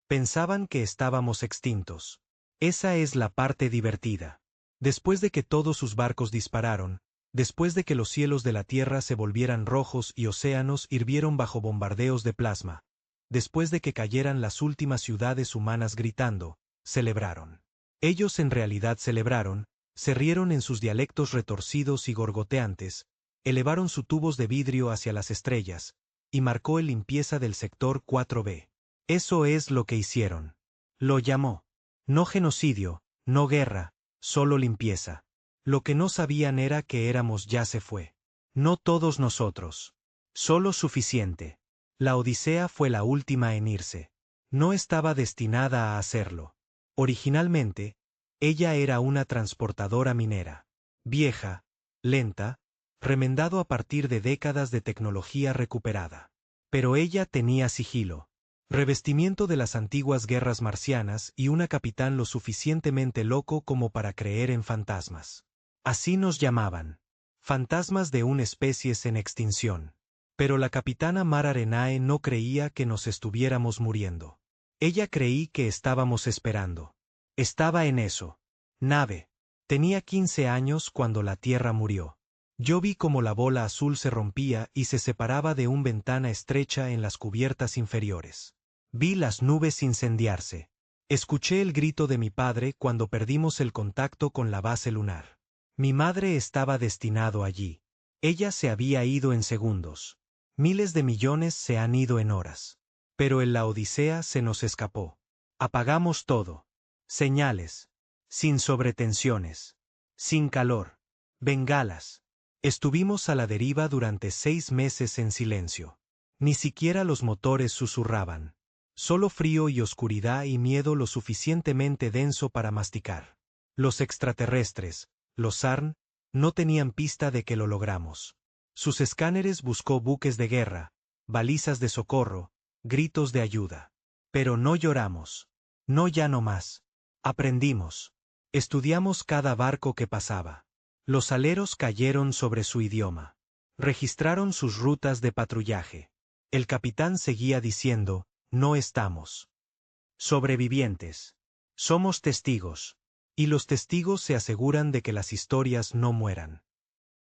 Pensaban que estábamos extintos. Esa es la parte divertida. Después de que todos sus barcos dispararon, después de que los cielos de la Tierra se volvieran rojos y océanos hirvieron bajo bombardeos de plasma, después de que cayeran las últimas ciudades humanas gritando, celebraron. Ellos en realidad celebraron, se rieron en sus dialectos retorcidos y gorgoteantes, elevaron sus tubos de vidrio hacia las estrellas, y marcó el limpieza del sector 4B. Eso es lo que hicieron. Lo llamó. No genocidio, no guerra, solo limpieza. Lo que no sabían era que éramos ya se fue. No todos nosotros. Solo suficiente. La Odisea fue la última en irse. No estaba destinada a hacerlo. Originalmente, ella era una transportadora minera. Vieja, lenta, remendado a partir de décadas de tecnología recuperada. Pero ella tenía sigilo. Revestimiento de las antiguas guerras marcianas y una capitán lo suficientemente loco como para creer en fantasmas. Así nos llamaban. Fantasmas de una especie en extinción. Pero la capitana Mar Arenae no creía que nos estuviéramos muriendo. Ella creí que estábamos esperando. Estaba en eso. Nave. Tenía 15 años cuando la Tierra murió. Yo vi cómo la bola azul se rompía y se separaba de una ventana estrecha en las cubiertas inferiores. Vi las nubes incendiarse. Escuché el grito de mi padre cuando perdimos el contacto con la base lunar. Mi madre estaba destinado allí. Ella se había ido en segundos. Miles de millones se han ido en horas. Pero en la Odisea se nos escapó. Apagamos todo. Señales. Sin sobretensiones. Sin calor. Bengalas. Estuvimos a la deriva durante 6 meses en silencio. Ni siquiera los motores susurraban. Solo frío y oscuridad y miedo lo suficientemente denso para masticar. Los extraterrestres, los Sarn, no tenían pista de que lo logramos. Sus escáneres buscó buques de guerra, balizas de socorro, gritos de ayuda. Pero no lloramos. No ya no más. Aprendimos. Estudiamos cada barco que pasaba. Los aleros cayeron sobre su idioma. Registraron sus rutas de patrullaje. El capitán seguía diciendo, no estamos sobrevivientes. Somos testigos. Y los testigos se aseguran de que las historias no mueran.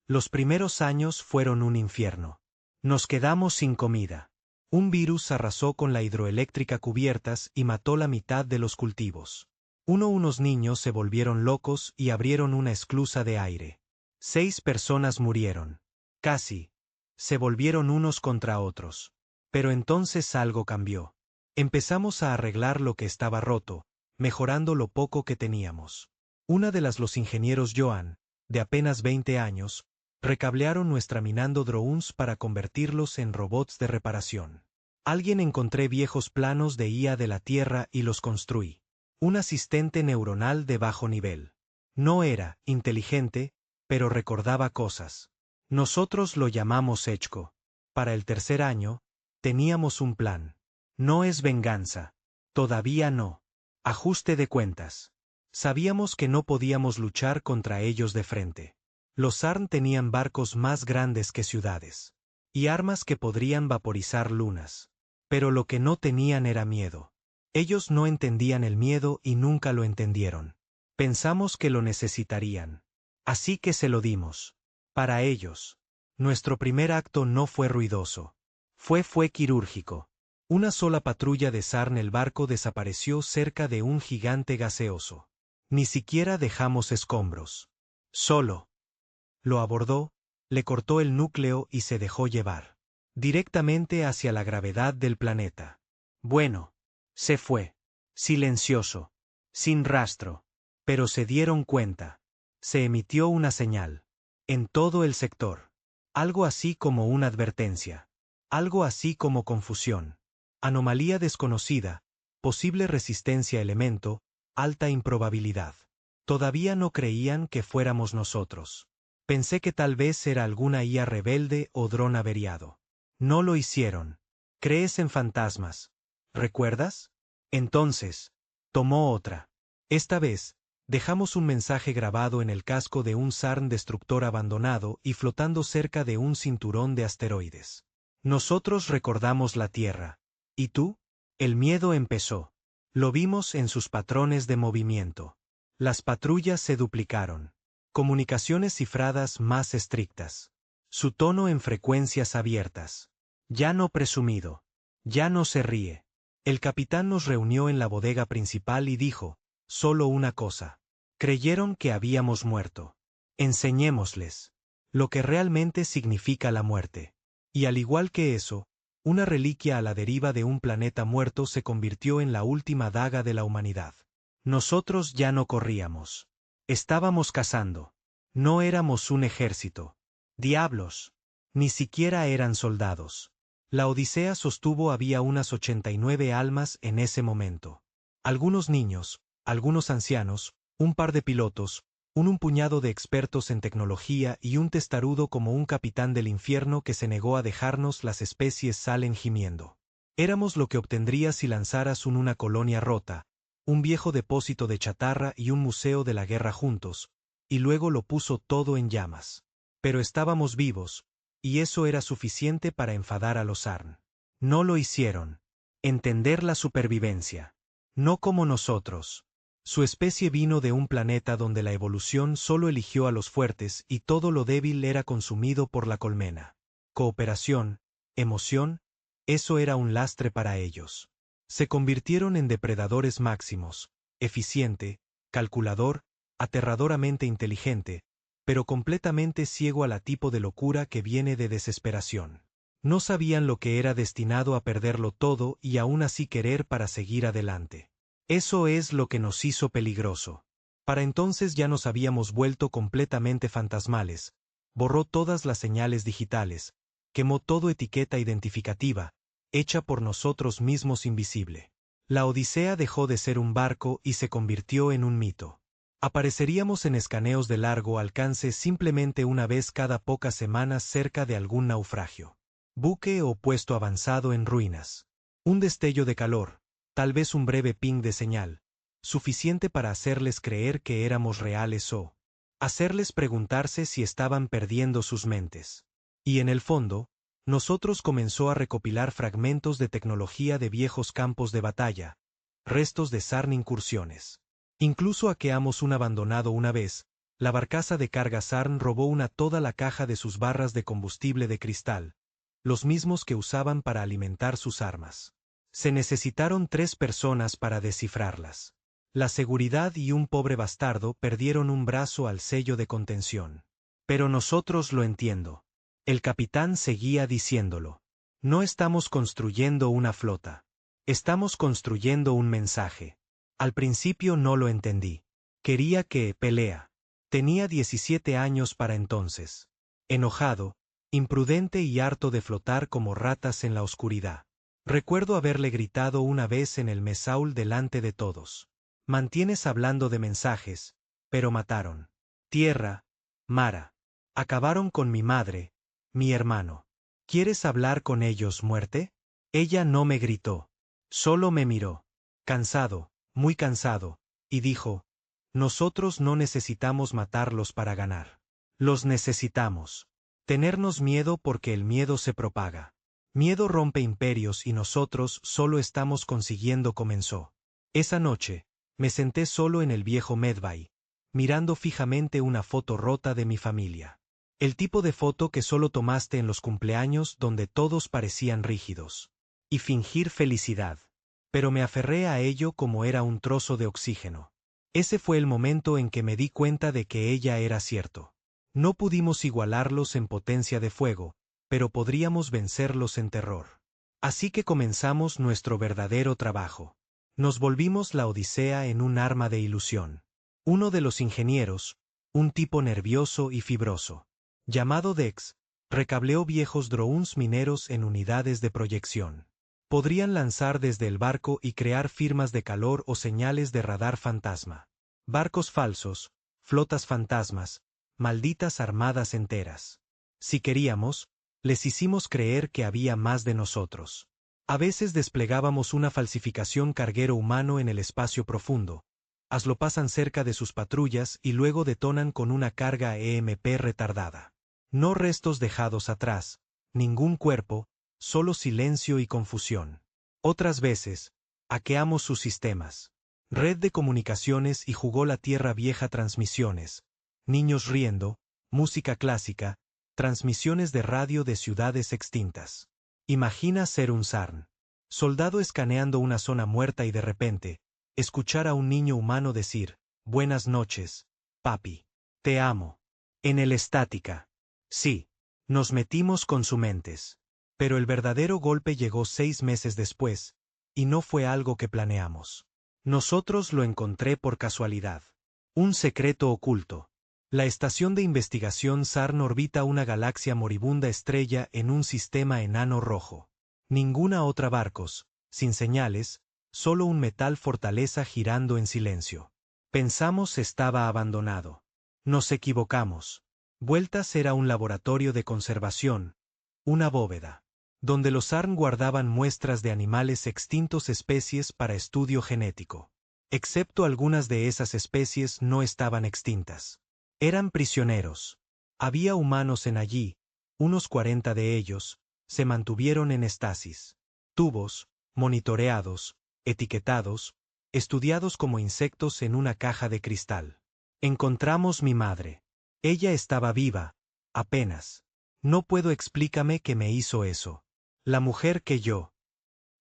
Los primeros años fueron un infierno. Nos quedamos sin comida. Un virus arrasó con la hidroeléctrica cubiertas y mató la mitad de los cultivos. Unos niños se volvieron locos y abrieron una esclusa de aire. 6 personas murieron. Casi. Se volvieron unos contra otros. Pero entonces algo cambió. Empezamos a arreglar lo que estaba roto, mejorando lo poco que teníamos. Una de los ingenieros Joan, de apenas 20 años, recablearon nuestra minando drones para convertirlos en robots de reparación. Alguien encontré viejos planos de IA de la Tierra y los construí. Un asistente neuronal de bajo nivel. No era inteligente, pero recordaba cosas. Nosotros lo llamamos Echko. Para el 3er año, teníamos un plan. No es venganza. Todavía no. Ajuste de cuentas. Sabíamos que no podíamos luchar contra ellos de frente. Los Sarn tenían barcos más grandes que ciudades. Y armas que podrían vaporizar lunas. Pero lo que no tenían era miedo. Ellos no entendían el miedo y nunca lo entendieron. Pensamos que lo necesitarían. Así que se lo dimos. Para ellos. Nuestro primer acto no fue ruidoso. Fue quirúrgico. Una sola patrulla de Sarn el barco desapareció cerca de un gigante gaseoso. Ni siquiera dejamos escombros. Solo. Lo abordó, le cortó el núcleo y se dejó llevar. Directamente hacia la gravedad del planeta. Bueno. Se fue. Silencioso. Sin rastro. Pero se dieron cuenta. Se emitió una señal. En todo el sector. Algo así como una advertencia. Algo así como confusión. Anomalía desconocida. Posible resistencia elemento. Alta improbabilidad. Todavía no creían que fuéramos nosotros. Pensé que tal vez era alguna IA rebelde o dron averiado. No lo hicieron. ¿Crees en fantasmas? ¿Recuerdas? Entonces, tomó otra. Esta vez, dejamos un mensaje grabado en el casco de un Sarn destructor abandonado y flotando cerca de un cinturón de asteroides. Nosotros recordamos la Tierra. ¿Y tú? El miedo empezó. Lo vimos en sus patrones de movimiento. Las patrullas se duplicaron. Comunicaciones cifradas más estrictas. Su tono en frecuencias abiertas. Ya no presumido. Ya no se ríe. El capitán nos reunió en la bodega principal y dijo, solo una cosa. Creyeron que habíamos muerto. Enseñémosles lo que realmente significa la muerte. Y al igual que eso, una reliquia a la deriva de un planeta muerto se convirtió en la última daga de la humanidad. Nosotros ya no corríamos. Estábamos cazando. No éramos un ejército. Diablos. Ni siquiera eran soldados. La Odisea sostuvo había unas 89 almas en ese momento. Algunos niños, algunos ancianos, un par de pilotos, un puñado de expertos en tecnología y un testarudo como un capitán del infierno que se negó a dejarnos las especies salen gimiendo. Éramos lo que obtendrías si lanzaras una colonia rota, un viejo depósito de chatarra y un museo de la guerra juntos, y luego lo puso todo en llamas. Pero estábamos vivos, y eso era suficiente para enfadar a los Arn. No lo hicieron. Entender la supervivencia. No como nosotros. Su especie vino de un planeta donde la evolución solo eligió a los fuertes y todo lo débil era consumido por la colmena. Cooperación, emoción, eso era un lastre para ellos. Se convirtieron en depredadores máximos, eficiente, calculador, aterradoramente inteligente, pero completamente ciego a la tipo de locura que viene de desesperación. No sabían lo que era destinado a perderlo todo y aún así querer para seguir adelante. Eso es lo que nos hizo peligroso. Para entonces ya nos habíamos vuelto completamente fantasmales, borró todas las señales digitales, quemó toda etiqueta identificativa, hecha por nosotros mismos invisible. La Odisea dejó de ser un barco y se convirtió en un mito. Apareceríamos en escaneos de largo alcance simplemente una vez cada pocas semanas cerca de algún naufragio. Buque o puesto avanzado en ruinas. Un destello de calor. Tal vez un breve ping de señal, suficiente para hacerles creer que éramos reales o hacerles preguntarse si estaban perdiendo sus mentes. Y en el fondo, nosotros comenzó a recopilar fragmentos de tecnología de viejos campos de batalla, restos de Sarn incursiones. Incluso hackeamos un abandonado una vez, la barcaza de carga Sarn robó toda la caja de sus barras de combustible de cristal, los mismos que usaban para alimentar sus armas. Se necesitaron 3 personas para descifrarlas. La seguridad y un pobre bastardo perdieron un brazo al sello de contención. Pero nosotros lo entiendo. El capitán seguía diciéndolo. No estamos construyendo una flota. Estamos construyendo un mensaje. Al principio no lo entendí. Quería que pelea. Tenía 17 años para entonces. Enojado, imprudente y harto de flotar como ratas en la oscuridad. Recuerdo haberle gritado una vez en el mesaul delante de todos. Mantienes hablando de mensajes, pero mataron. Tierra, Mara. Acabaron con mi madre, mi hermano. ¿Quieres hablar con ellos, muerte? Ella no me gritó. Solo me miró. Cansado, muy cansado, y dijo, nosotros no necesitamos matarlos para ganar. Los necesitamos. Tenernos miedo porque el miedo se propaga. Miedo rompe imperios y nosotros solo estamos consiguiendo comenzó. Esa noche, me senté solo en el viejo Medbay, mirando fijamente una foto rota de mi familia. El tipo de foto que solo tomaste en los cumpleaños donde todos parecían rígidos. Y fingir felicidad. Pero me aferré a ello como era un trozo de oxígeno. Ese fue el momento en que me di cuenta de que ella era cierto. No pudimos igualarlos en potencia de fuego, pero podríamos vencerlos en terror. Así que comenzamos nuestro verdadero trabajo. Nos volvimos la Odisea en un arma de ilusión. Uno de los ingenieros, un tipo nervioso y fibroso, llamado Dex, recableó viejos drones mineros en unidades de proyección. Podrían lanzar desde el barco y crear firmas de calor o señales de radar fantasma. Barcos falsos, flotas fantasmas, malditas armadas enteras. Si queríamos, les hicimos creer que había más de nosotros. A veces desplegábamos una falsificación carguero humano en el espacio profundo. Lo pasan cerca de sus patrullas y luego detonan con una carga EMP retardada. No restos dejados atrás, ningún cuerpo, solo silencio y confusión. Otras veces, Hackeamos sus sistemas. Red de comunicaciones y jugó la Tierra Vieja transmisiones. Niños riendo, música clásica, transmisiones de radio de ciudades extintas. Imagina ser un Sarn. Soldado escaneando una zona muerta y de repente, escuchar a un niño humano decir, «Buenas noches, papi. Te amo». En el estática. Sí. Nos metimos con su mentes. Pero el verdadero golpe llegó 6 meses después, y no fue algo que planeamos. Nosotros lo encontré por casualidad. Un secreto oculto. La estación de investigación SARN orbita una galaxia moribunda estrella en un sistema enano rojo. Ninguna otra barcos, sin señales, solo un metal fortaleza girando en silencio. Pensamos estaba abandonado. Nos equivocamos. Vueltas era un laboratorio de conservación, una bóveda, donde los SARN guardaban muestras de animales extintos especies para estudio genético. Excepto algunas de esas especies no estaban extintas. Eran prisioneros. Había humanos en allí, unos 40 de ellos, se mantuvieron en estasis. Tubos, monitoreados, etiquetados, estudiados como insectos en una caja de cristal. Encontramos mi madre. Ella estaba viva, apenas. No puedo explícame qué me hizo eso. La mujer que yo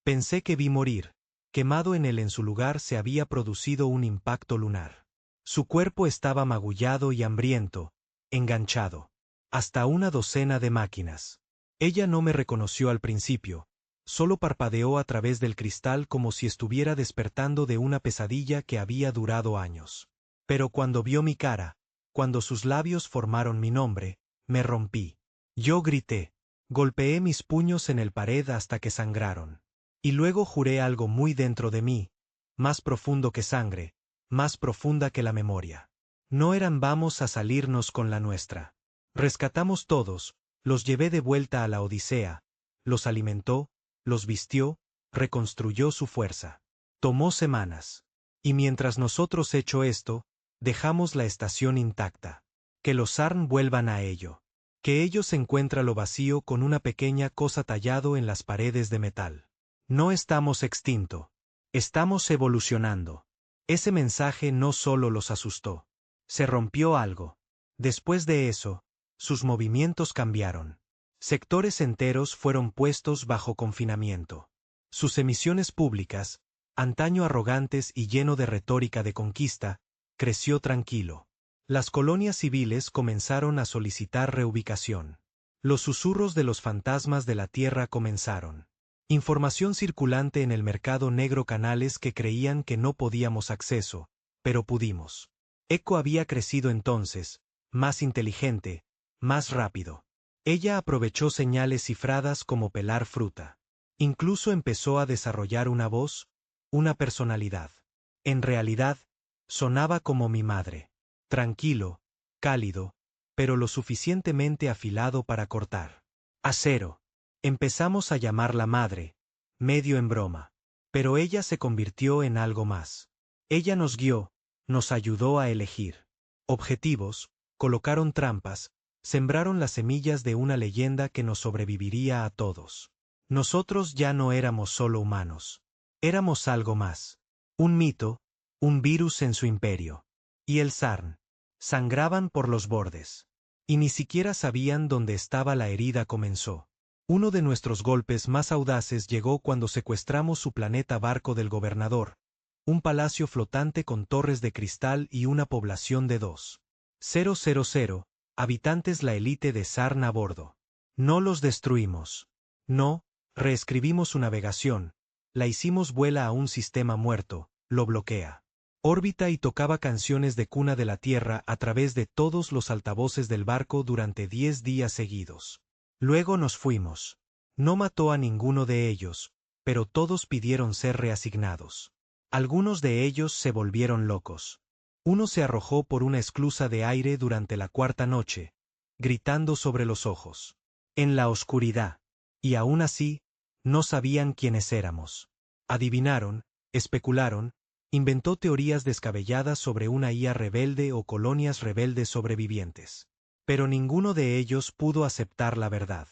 pensé que vi morir, quemado en su lugar se había producido un impacto lunar. Su cuerpo estaba magullado y hambriento, enganchado. Hasta una docena de máquinas. Ella no me reconoció al principio, solo parpadeó a través del cristal como si estuviera despertando de una pesadilla que había durado años. Pero cuando vio mi cara, cuando sus labios formaron mi nombre, me rompí. Yo grité, golpeé mis puños en el pared hasta que sangraron. Y luego juré algo muy dentro de mí, más profundo que sangre, más profunda que la memoria. No eran vamos a salirnos con la nuestra. Rescatamos todos, los llevé de vuelta a la Odisea, los alimentó, los vistió, reconstruyó su fuerza. Tomó semanas. Y mientras nosotros hecho esto, dejamos la estación intacta. Que los SARN vuelvan a ello. Que ellos encuentran lo vacío con una pequeña cosa tallado en las paredes de metal. No estamos extinto. Estamos evolucionando. Ese mensaje no solo los asustó. Se rompió algo. Después de eso, sus movimientos cambiaron. Sectores enteros fueron puestos bajo confinamiento. Sus emisiones públicas, antaño arrogantes y lleno de retórica de conquista, creció tranquilo. Las colonias civiles comenzaron a solicitar reubicación. Los susurros de los fantasmas de la tierra comenzaron. Información circulante en el mercado negro, canales que creían que no podíamos acceso, pero pudimos. Echo había crecido entonces, más inteligente, más rápido. Ella aprovechó señales cifradas como pelar fruta. Incluso empezó a desarrollar una voz, una personalidad. En realidad, sonaba como mi madre. Tranquilo, cálido, pero lo suficientemente afilado para cortar. Acero. Empezamos a llamarla madre, medio en broma. Pero ella se convirtió en algo más. Ella nos guió, nos ayudó a elegir objetivos, colocaron trampas, sembraron las semillas de una leyenda que nos sobreviviría a todos. Nosotros ya no éramos solo humanos. Éramos algo más. Un mito, un virus en su imperio. Y el SARN. Sangraban por los bordes. Y ni siquiera sabían dónde estaba la herida. Comenzó. Uno de nuestros golpes más audaces llegó cuando secuestramos su planeta barco del gobernador, un palacio flotante con torres de cristal y una población de 2,000 habitantes, la élite de SARN a bordo. No los destruimos. No, reescribimos su navegación, la hicimos vuela a un sistema muerto, lo bloquea. Órbita y tocaba canciones de cuna de la Tierra a través de todos los altavoces del barco durante 10 días seguidos. Luego nos fuimos. No mató a ninguno de ellos, pero todos pidieron ser reasignados. Algunos de ellos se volvieron locos. Uno se arrojó por una esclusa de aire durante la 4ª noche, gritando sobre los ojos. En la oscuridad. Y aún así, no sabían quiénes éramos. Adivinaron, especularon, inventó teorías descabelladas sobre una IA rebelde o colonias rebeldes sobrevivientes. Pero ninguno de ellos pudo aceptar la verdad.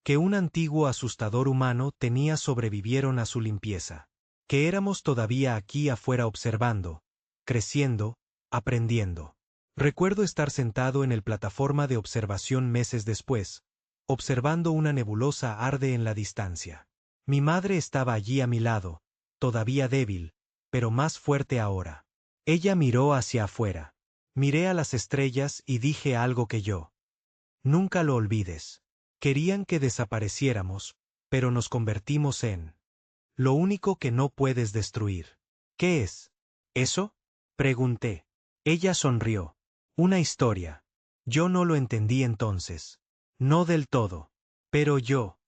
Que un antiguo asustador humano tenía sobrevivieron a su limpieza. que éramos todavía aquí afuera observando, creciendo, aprendiendo. Recuerdo estar sentado en el plataforma de observación meses después, observando una nebulosa arde en la distancia. Mi madre estaba allí a mi lado, todavía débil, pero más fuerte ahora. Ella miró hacia afuera. Miré a las estrellas y dije algo que yo. Nunca lo olvides. Querían que desapareciéramos, pero nos convertimos en lo único que no puedes destruir. ¿Qué es? ¿Eso? Pregunté. Ella sonrió. Una historia. Yo no lo entendí entonces. No del todo. Pero yo.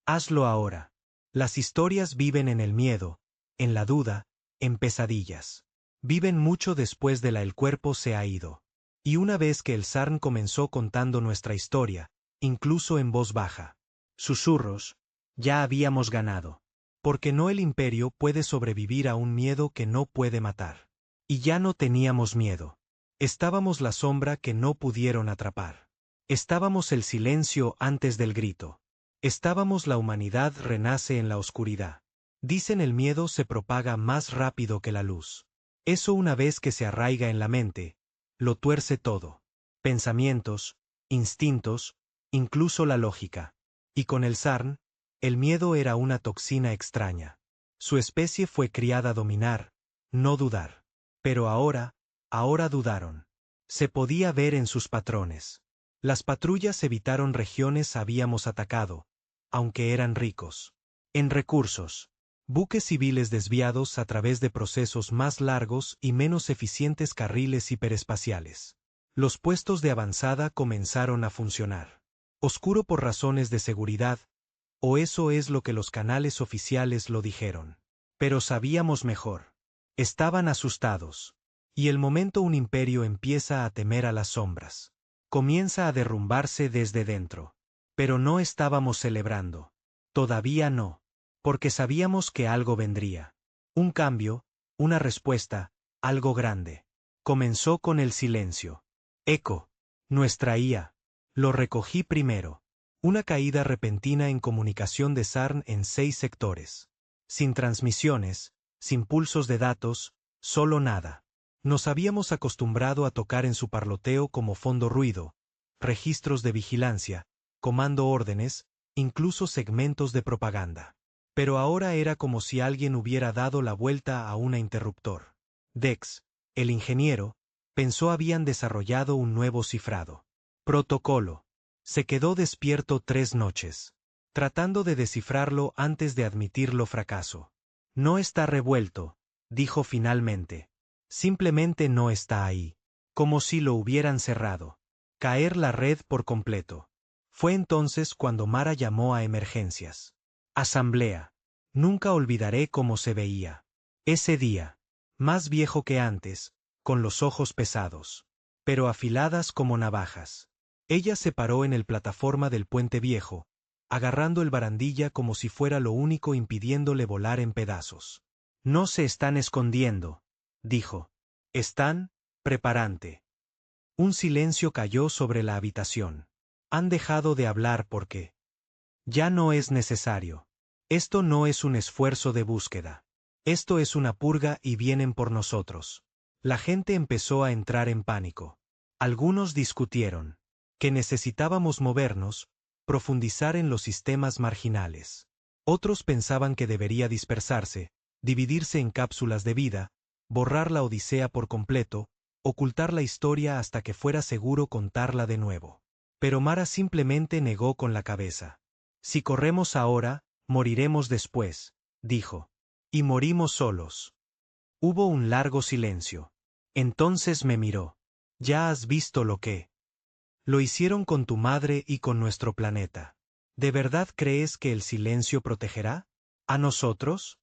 Hazlo ahora. Las historias viven en el miedo, en la duda, en pesadillas. Viven mucho después de el cuerpo se ha ido. Y una vez que el Sarn comenzó contando nuestra historia, incluso en voz baja. Susurros. Ya habíamos ganado. Porque no el imperio puede sobrevivir a un miedo que no puede matar. Y ya no teníamos miedo. Estábamos la sombra que no pudieron atrapar. Estábamos el silencio antes del grito. Estábamos la humanidad renace en la oscuridad. Dicen el miedo se propaga más rápido que la luz. Eso una vez que se arraiga en la mente, lo tuerce todo. Pensamientos, instintos, incluso la lógica. Y con el Sarn, el miedo era una toxina extraña. Su especie fue criada a dominar, no dudar. Pero ahora dudaron. Se podía ver en sus patrones. Las patrullas evitaron regiones habíamos atacado, aunque eran ricos. En recursos. Buques civiles desviados a través de procesos más largos y menos eficientes carriles hiperespaciales. Los puestos de avanzada comenzaron a funcionar. Oscuro por razones de seguridad, o eso es lo que los canales oficiales lo dijeron. Pero sabíamos mejor. Estaban asustados. Y el momento un imperio empieza a temer a las sombras. Comienza a derrumbarse desde dentro. Pero no estábamos celebrando. Todavía no. Porque sabíamos que algo vendría. Un cambio, una respuesta, algo grande. Comenzó con el silencio. Eco. Nuestra IA. Lo recogí primero. Una caída repentina en comunicación de Sarn en 6 sectores. Sin transmisiones, sin pulsos de datos, solo nada. Nos habíamos acostumbrado a tocar en su parloteo como fondo ruido, registros de vigilancia, comando órdenes, incluso segmentos de propaganda. Pero ahora era como si alguien hubiera dado la vuelta a un interruptor. Dex, el ingeniero, pensó habían desarrollado un nuevo cifrado. Protocolo. Se quedó despierto 3 noches, tratando de descifrarlo antes de admitirlo fracaso. No está revuelto, dijo finalmente. Simplemente no está ahí. Como si lo hubieran cerrado. Caer la red por completo. Fue entonces cuando Mara llamó a emergencias. Asamblea. Nunca olvidaré cómo se veía. Ese día. Más viejo que antes, con los ojos pesados. Pero afiladas como navajas. Ella se paró en el plataforma del puente viejo, agarrando el barandilla como si fuera lo único impidiéndole volar en pedazos. No se están escondiendo, dijo. Están, preparante. Un silencio cayó sobre la habitación. Han dejado de hablar porque ya no es necesario. Esto no es un esfuerzo de búsqueda. Esto es una purga y vienen por nosotros. La gente empezó a entrar en pánico. Algunos discutieron que necesitábamos movernos, profundizar en los sistemas marginales. Otros pensaban que debería dispersarse, dividirse en cápsulas de vida, borrar la Odisea por completo, ocultar la historia hasta que fuera seguro contarla de nuevo. Pero Mara simplemente negó con la cabeza. Si corremos ahora, moriremos después, dijo. Y morimos solos. Hubo un largo silencio. Entonces me miró. Ya has visto lo que lo hicieron con tu madre y con nuestro planeta. ¿De verdad crees que el silencio protegerá a nosotros?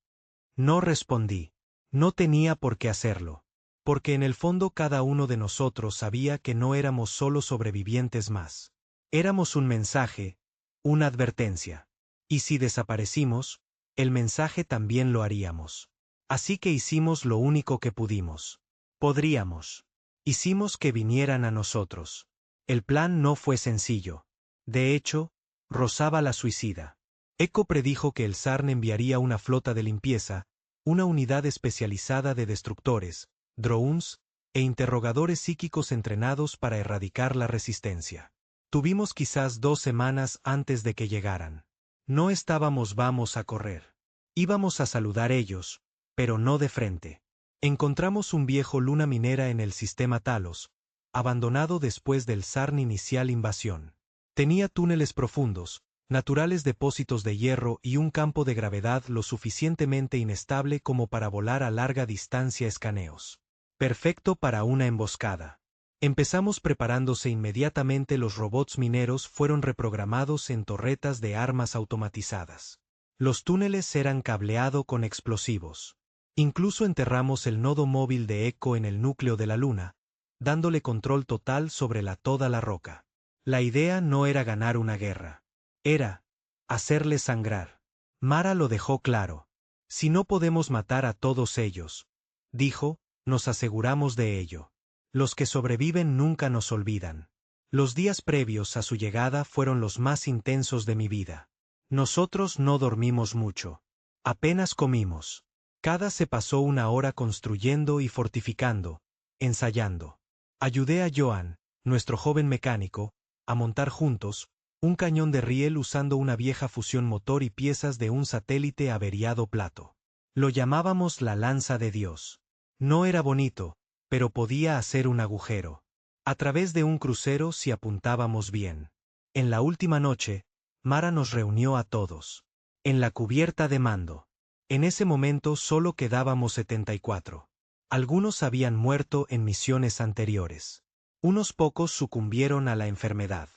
No respondí. No tenía por qué hacerlo. Porque en el fondo cada uno de nosotros sabía que no éramos solo sobrevivientes más. Éramos un mensaje, una advertencia. Y si desaparecimos, el mensaje también lo haríamos. Así que hicimos lo único que pudimos. Podríamos. Hicimos que vinieran a nosotros. El plan no fue sencillo. De hecho, rozaba la suicida. Eco predijo que el Sarn enviaría una flota de limpieza, una unidad especializada de destructores, drones, e interrogadores psíquicos entrenados para erradicar la resistencia. Tuvimos quizás 2 semanas antes de que llegaran. No estábamos vamos a correr. Íbamos a saludar ellos, pero no de frente. Encontramos un viejo luna minera en el sistema Talos, abandonado después del Sarn inicial invasión. Tenía túneles profundos, naturales depósitos de hierro y un campo de gravedad lo suficientemente inestable como para volar a larga distancia escaneos. Perfecto para una emboscada. Empezamos preparándose inmediatamente. Los robots mineros fueron reprogramados en torretas de armas automatizadas. Los túneles eran cableado con explosivos. Incluso enterramos el nodo móvil de Echo en el núcleo de la luna, dándole control total sobre toda la roca. La idea no era ganar una guerra. Era hacerle sangrar. Mara lo dejó claro. Si no podemos matar a todos ellos, dijo, nos aseguramos de ello. Los que sobreviven nunca nos olvidan. Los días previos a su llegada fueron los más intensos de mi vida. Nosotros no dormimos mucho. Apenas comimos. Cada se pasó 1 hora construyendo y fortificando, ensayando. Ayudé a Joan, nuestro joven mecánico, a montar juntos un cañón de riel usando una vieja fusión motor y piezas de un satélite averiado Plato. Lo llamábamos la lanza de Dios. No era bonito, pero podía hacer un agujero. A través de un crucero si apuntábamos bien. En la última noche, Mara nos reunió a todos. En la cubierta de mando. En ese momento solo quedábamos 74. Algunos habían muerto en misiones anteriores. Unos pocos sucumbieron a la enfermedad.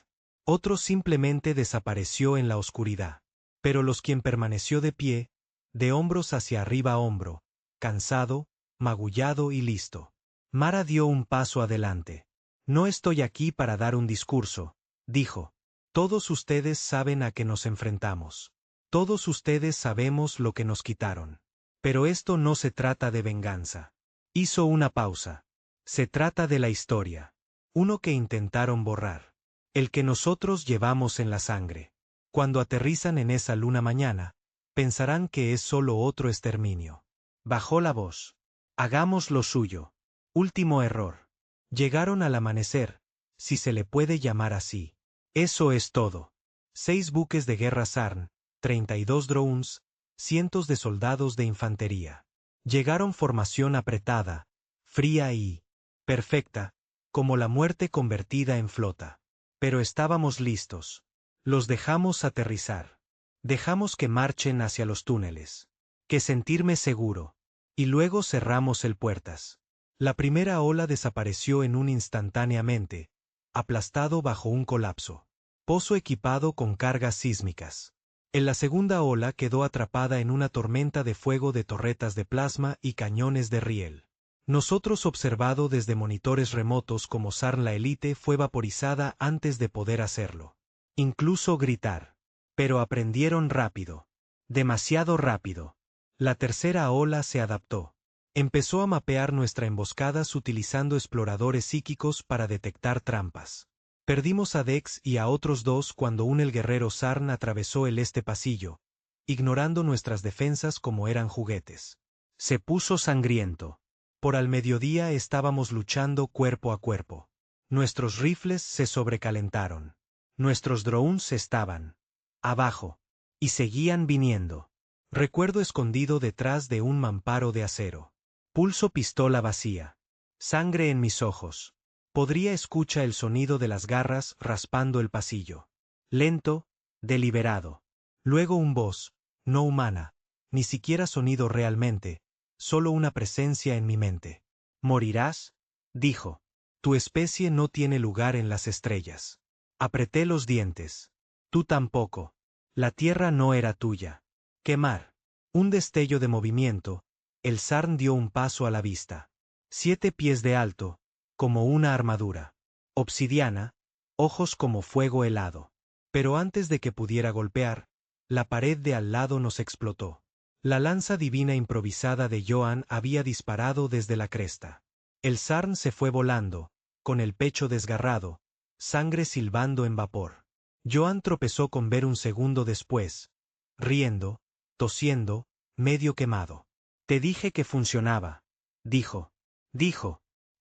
Otro simplemente desapareció en la oscuridad. Pero los quien permaneció de pie, de hombros hacia arriba hombro, cansado, magullado y listo. Mara dio un paso adelante. No estoy aquí para dar un discurso, dijo. Todos ustedes saben a qué nos enfrentamos. Todos ustedes sabemos lo que nos quitaron. Pero esto no se trata de venganza. Hizo una pausa. Se trata de la historia. Uno que intentaron borrar. El que nosotros llevamos en la sangre. Cuando aterrizan en esa luna mañana, pensarán que es solo otro exterminio. Bajó la voz. Hagamos lo suyo. Último error. Llegaron al amanecer, si se le puede llamar así. Eso es todo. 6 buques de guerra Sarn, 32 drones, cientos de soldados de infantería. Llegaron formación apretada, fría y perfecta, como la muerte convertida en flota. Pero estábamos listos. Los dejamos aterrizar. Dejamos que marchen hacia los túneles. Que sentirme seguro. Y luego cerramos el puertas. La primera ola desapareció en un instantáneamente, aplastado bajo un colapso. Pozo equipado con cargas sísmicas. En la segunda ola quedó atrapada en una tormenta de fuego de torretas de plasma y cañones de riel. Nosotros observado desde monitores remotos como Sarn la élite fue vaporizada antes de poder hacerlo. Incluso gritar. Pero aprendieron rápido. Demasiado rápido. La tercera ola se adaptó. Empezó a mapear nuestra emboscada utilizando exploradores psíquicos para detectar trampas. Perdimos a Dex y a otros 2 cuando el guerrero Sarn atravesó el pasillo, ignorando nuestras defensas como eran juguetes. Se puso sangriento. Por al mediodía estábamos luchando cuerpo a cuerpo. Nuestros rifles se sobrecalentaron. Nuestros drones estaban abajo. Y seguían viniendo. Recuerdo escondido detrás de un mamparo de acero. Pulso pistola vacía. Sangre en mis ojos. Podría escuchar el sonido de las garras raspando el pasillo. Lento, deliberado. Luego un voz, no humana, ni siquiera sonido realmente, solo una presencia en mi mente. ¿Morirás? Dijo. Tu especie no tiene lugar en las estrellas. Apreté los dientes. Tú tampoco. La tierra no era tuya. Quemar. Un destello de movimiento. El Sarn dio un paso a la vista. 7 pies de alto, como una armadura. Obsidiana, ojos como fuego helado. Pero antes de que pudiera golpear, la pared de al lado nos explotó. La lanza divina improvisada de Joan había disparado desde la cresta. El Sarn se fue volando, con el pecho desgarrado, sangre silbando en vapor. Joan tropezó con Ver un segundo después, riendo, tosiendo, medio quemado. Te dije que funcionaba. Dijo.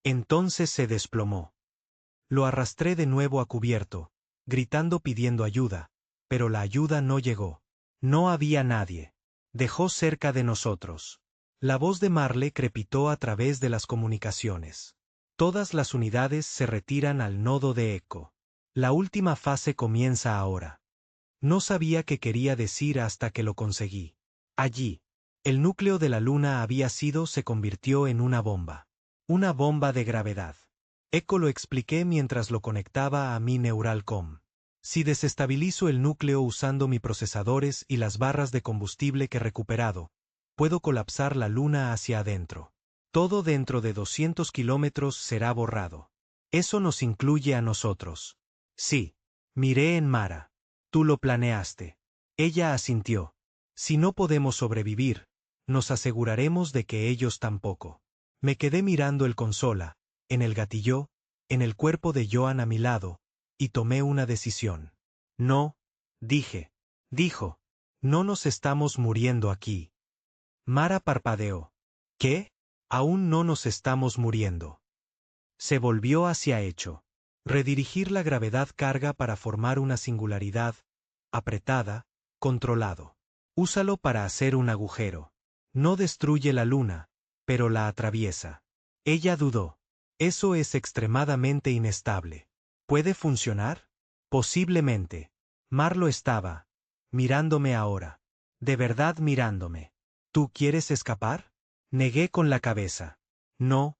Entonces se desplomó. Lo arrastré de nuevo a cubierto, gritando pidiendo ayuda, pero la ayuda no llegó. No había nadie. Dejó cerca de nosotros. La voz de Marle crepitó a través de las comunicaciones. Todas las unidades se retiran al nodo de eco. La última fase comienza ahora. No sabía qué quería decir hasta que lo conseguí. Allí, el núcleo de la luna se convirtió en una bomba. Una bomba de gravedad. Eco lo expliqué mientras lo conectaba a mi Neuralcom. Si desestabilizo el núcleo usando mis procesadores y las barras de combustible que he recuperado, puedo colapsar la luna hacia adentro. Todo dentro de 200 kilómetros será borrado. Eso nos incluye a nosotros. Sí. Miré en Mara. Tú lo planeaste. Ella asintió. Si no podemos sobrevivir, nos aseguraremos de que ellos tampoco. Me quedé mirando el consola, en el gatillo, en el cuerpo de Joan a mi lado, y tomé una decisión. No, dijo, no nos estamos muriendo aquí. Mara parpadeó. ¿Qué? Aún no nos estamos muriendo. Se volvió hacia Echo. Redirigir la gravedad carga para formar una singularidad, apretada, controlado. Úsalo para hacer un agujero. No destruye la luna, pero la atraviesa. Ella dudó. Eso es extremadamente inestable. ¿Puede funcionar? Posiblemente. Marlo estaba mirándome ahora. De verdad mirándome. ¿Tú quieres escapar? Negué con la cabeza. No.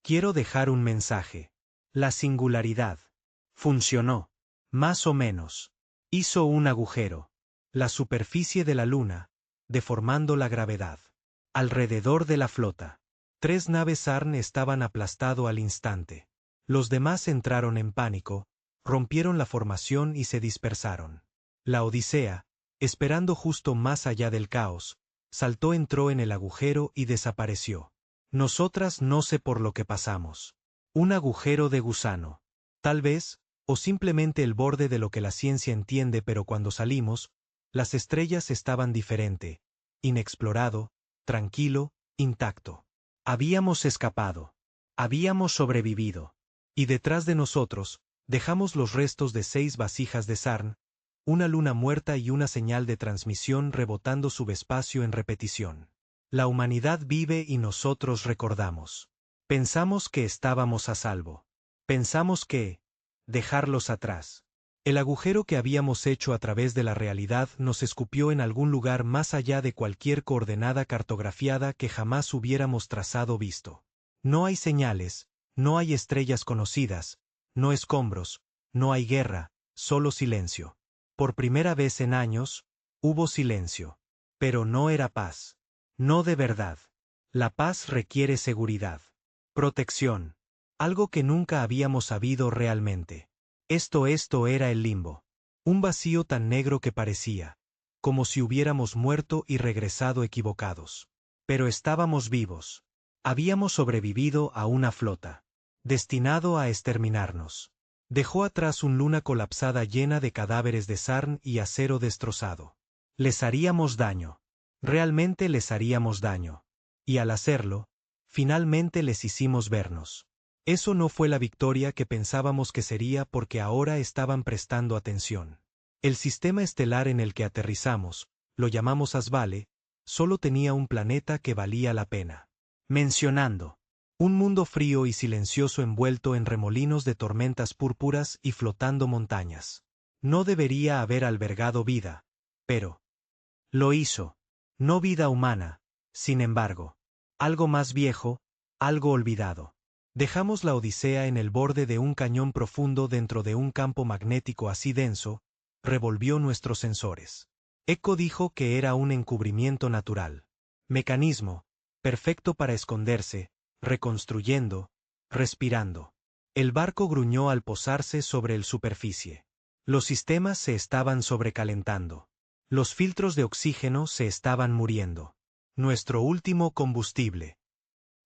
Quiero dejar un mensaje. La singularidad. Funcionó. Más o menos. Hizo un agujero. La superficie de la luna, deformando la gravedad. Alrededor de la flota. 3 naves Zarn estaban aplastado al instante. Los demás entraron en pánico, rompieron la formación y se dispersaron. La Odisea, esperando justo más allá del caos, entró en el agujero y desapareció. Nosotras no sé por lo que pasamos. Un agujero de gusano. Tal vez, o simplemente el borde de lo que la ciencia entiende, pero cuando salimos, las estrellas estaban diferente, inexplorado, tranquilo, intacto. Habíamos escapado. Habíamos sobrevivido. Y detrás de nosotros, dejamos los restos de 6 vasijas de Sarn, una luna muerta y una señal de transmisión rebotando subespacio en repetición. La humanidad vive y nosotros recordamos. Pensamos que estábamos a salvo. Pensamos que dejarlos atrás. El agujero que habíamos hecho a través de la realidad nos escupió en algún lugar más allá de cualquier coordenada cartografiada que jamás hubiéramos trazado o visto. No hay señales, no hay estrellas conocidas, no escombros, no hay guerra, solo silencio. Por primera vez en años, hubo silencio. Pero no era paz. No de verdad. La paz requiere seguridad. Protección. Algo que nunca habíamos sabido realmente. Esto era el limbo. Un vacío tan negro que parecía como si hubiéramos muerto y regresado equivocados. Pero estábamos vivos. Habíamos sobrevivido a una flota destinado a exterminarnos. Dejó atrás un luna colapsada llena de cadáveres de Sarn y acero destrozado. Les haríamos daño. Realmente les haríamos daño. Y al hacerlo, finalmente les hicimos vernos. Eso no fue la victoria que pensábamos que sería porque ahora estaban prestando atención. El sistema estelar en el que aterrizamos, lo llamamos Asvale, solo tenía un planeta que valía la pena. Mencionando. Un mundo frío y silencioso envuelto en remolinos de tormentas púrpuras y flotando montañas. No debería haber albergado vida, pero lo hizo. No vida humana, sin embargo. Algo más viejo, algo olvidado. Dejamos la Odisea en el borde de un cañón profundo dentro de un campo magnético así denso, revolvió nuestros sensores. Eco dijo que era un encubrimiento natural. Mecanismo, perfecto para esconderse, reconstruyendo, respirando. El barco gruñó al posarse sobre el superficie. Los sistemas se estaban sobrecalentando. Los filtros de oxígeno se estaban muriendo. Nuestro último combustible.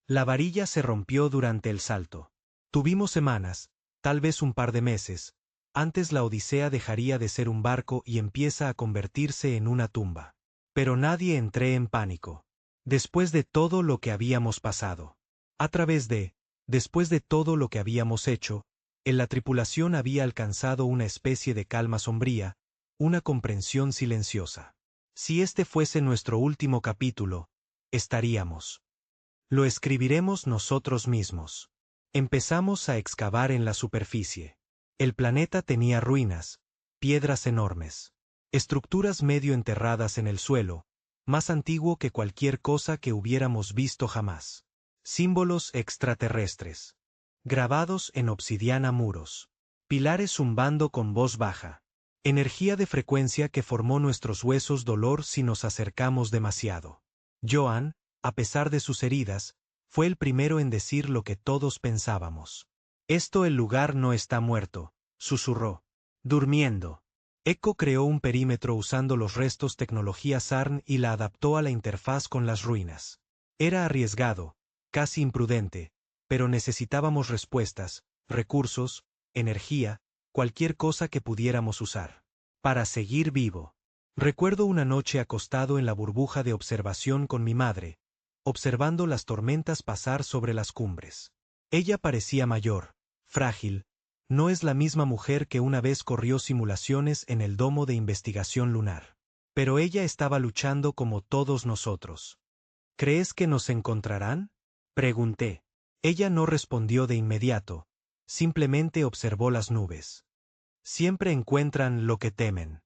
La varilla se rompió durante el salto. Tuvimos semanas, tal vez un par de meses, antes la Odisea dejaría de ser un barco y empieza a convertirse en una tumba. Pero nadie entré en pánico. Después de todo lo que habíamos pasado. Después de todo lo que habíamos hecho, en la tripulación había alcanzado una especie de calma sombría, una comprensión silenciosa. Si este fuese nuestro último capítulo, estaríamos. Lo escribiremos nosotros mismos. Empezamos a excavar en la superficie. El planeta tenía ruinas, piedras enormes, estructuras medio enterradas en el suelo, más antiguo que cualquier cosa que hubiéramos visto jamás. Símbolos extraterrestres. Grabados en obsidiana muros. Pilares zumbando con voz baja. Energía de frecuencia que formó nuestros huesos dolor si nos acercamos demasiado. Joan, a pesar de sus heridas, fue el primero en decir lo que todos pensábamos. El lugar no está muerto, susurró. Durmiendo. Echo creó un perímetro usando los restos tecnología SARN y la adaptó a la interfaz con las ruinas. Era arriesgado, casi imprudente, pero necesitábamos respuestas, recursos, energía, cualquier cosa que pudiéramos usar. Para seguir vivo. Recuerdo una noche acostado en la burbuja de observación con mi madre, observando las tormentas pasar sobre las cumbres. Ella parecía mayor, frágil, no es la misma mujer que una vez corrió simulaciones en el domo de investigación lunar. Pero ella estaba luchando como todos nosotros. ¿Crees que nos encontrarán? Pregunté. Ella no respondió de inmediato, simplemente observó las nubes. Siempre encuentran lo que temen.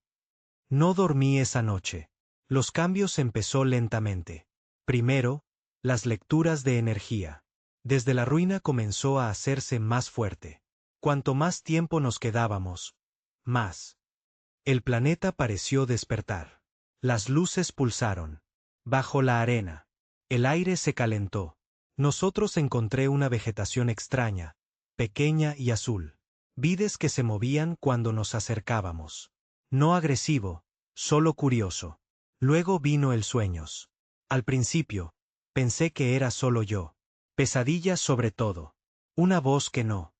No dormí esa noche. Los cambios empezó lentamente. Primero, las lecturas de energía. Desde la ruina comenzó a hacerse más fuerte. Cuanto más tiempo nos quedábamos, más. El planeta pareció despertar. Las luces pulsaron. Bajo la arena. El aire se calentó. Nosotros encontré una vegetación extraña, pequeña y azul. Vides que se movían cuando nos acercábamos. No agresivo, solo curioso. Luego vino el sueños. Al principio, pensé que era solo yo. Pesadillas sobre todo. Una voz que no.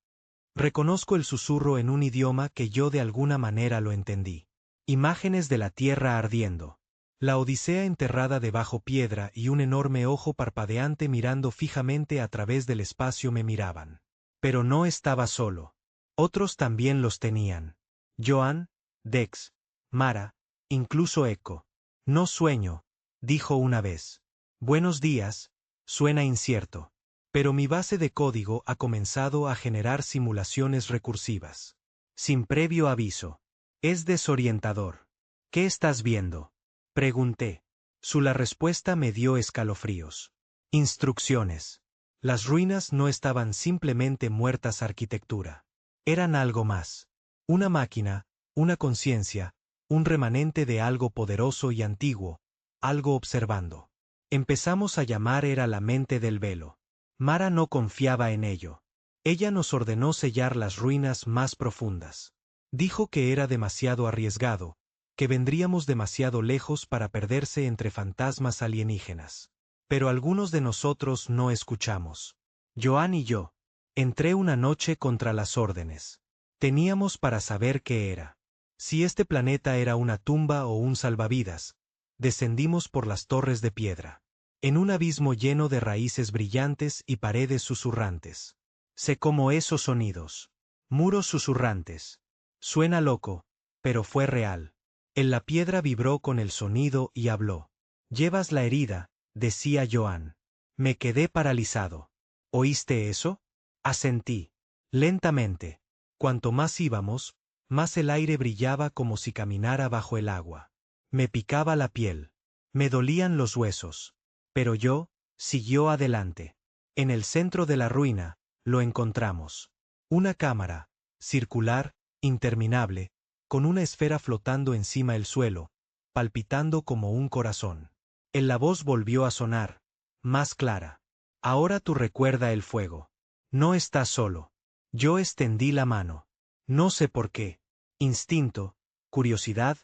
Reconozco el susurro en un idioma que yo de alguna manera lo entendí. Imágenes de la tierra ardiendo. La Odisea enterrada debajo piedra y un enorme ojo parpadeante mirando fijamente a través del espacio me miraban. Pero no estaba solo. Otros también los tenían. Joan, Dex, Mara, incluso Echo. No sueño, dijo una vez. Buenos días, suena incierto. Pero mi base de código ha comenzado a generar simulaciones recursivas. Sin previo aviso. Es desorientador. ¿Qué estás viendo? Pregunté. La respuesta me dio escalofríos. Instrucciones. Las ruinas no estaban simplemente muertas arquitectura. Eran algo más. Una máquina, una conciencia, un remanente de algo poderoso y antiguo, algo observando. Empezamos a llamar era la mente del velo. Mara no confiaba en ello. Ella nos ordenó sellar las ruinas más profundas. Dijo que era demasiado arriesgado, que vendríamos demasiado lejos para perderse entre fantasmas alienígenas. Pero algunos de nosotros no escuchamos. Joan y yo. Entré una noche contra las órdenes. Teníamos para saber qué era. Si este planeta era una tumba o un salvavidas. Descendimos por las torres de piedra. En un abismo lleno de raíces brillantes y paredes susurrantes. Sé como esos sonidos. Muros susurrantes. Suena loco, pero fue real. En la piedra vibró con el sonido y habló. Llevas la herida, decía Joan. Me quedé paralizado. ¿Oíste eso? Asentí. Lentamente. Cuanto más íbamos, más el aire brillaba como si caminara bajo el agua. Me picaba la piel. Me dolían los huesos. Pero yo, siguió adelante. En el centro de la ruina, lo encontramos. Una cámara, circular, interminable, con una esfera flotando encima del suelo, palpitando como un corazón. La voz volvió a sonar, más clara. Ahora tú recuerda el fuego. No estás solo. Yo extendí la mano. No sé por qué. Instinto, curiosidad,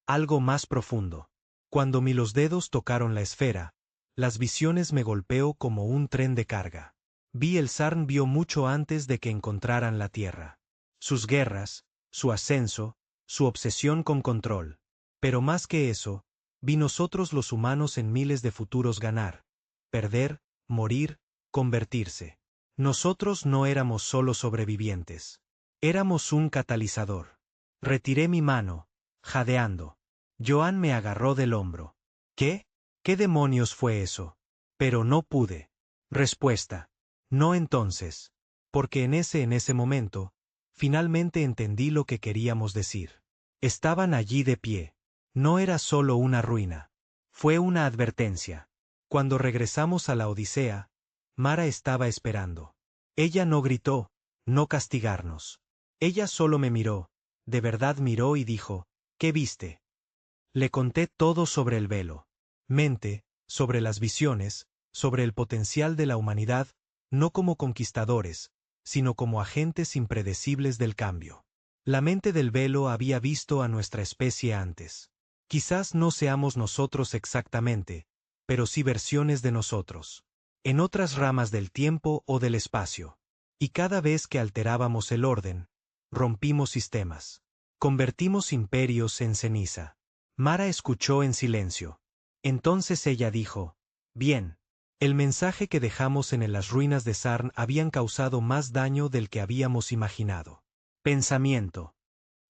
algo más profundo. Cuando los dedos tocaron la esfera, las visiones me golpeó como un tren de carga. El SARN vio mucho antes de que encontraran la Tierra. Sus guerras, su ascenso, su obsesión con control. Pero más que eso, vi nosotros los humanos en miles de futuros ganar, perder, morir, convertirse. Nosotros no éramos solo sobrevivientes. Éramos un catalizador. Retiré mi mano, jadeando. Joan me agarró del hombro. ¿Qué? ¿Qué demonios fue eso? Pero no pude. Respuesta. No entonces. Porque en ese momento, finalmente entendí lo que queríamos decir. Estaban allí de pie. No era solo una ruina. Fue una advertencia. Cuando regresamos a la Odisea, Mara estaba esperando. Ella no gritó, no castigarnos. Ella solo me miró, de verdad miró y dijo, ¿qué viste? Le conté todo sobre el velo. Mente, sobre las visiones, sobre el potencial de la humanidad, no como conquistadores, sino como agentes impredecibles del cambio. La mente del velo había visto a nuestra especie antes. Quizás no seamos nosotros exactamente, pero sí versiones de nosotros. En otras ramas del tiempo o del espacio. Y cada vez que alterábamos el orden, rompimos sistemas. Convertimos imperios en ceniza. Mara escuchó en silencio. Entonces ella dijo, bien. El mensaje que dejamos en las ruinas de Sarn habían causado más daño del que habíamos imaginado. Pensamiento.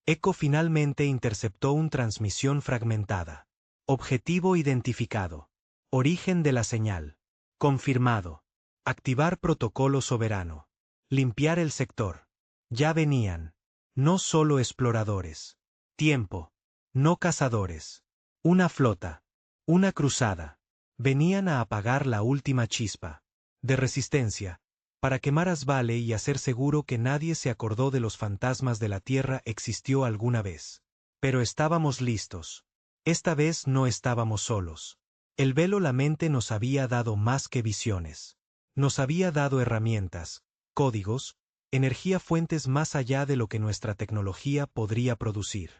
Eco finalmente interceptó una transmisión fragmentada. Objetivo identificado. Origen de la señal. Confirmado. Activar protocolo soberano. Limpiar el sector. Ya venían. No solo exploradores. Tiempo. No cazadores. Una flota. Una cruzada. Venían a apagar la última chispa. De resistencia. Para quemar Asvale y hacer seguro que nadie se acordó de los fantasmas de la Tierra existió alguna vez. Pero estábamos listos. Esta vez no estábamos solos. El velo la mente nos había dado más que visiones. Nos había dado herramientas, códigos, energía fuentes más allá de lo que nuestra tecnología podría producir.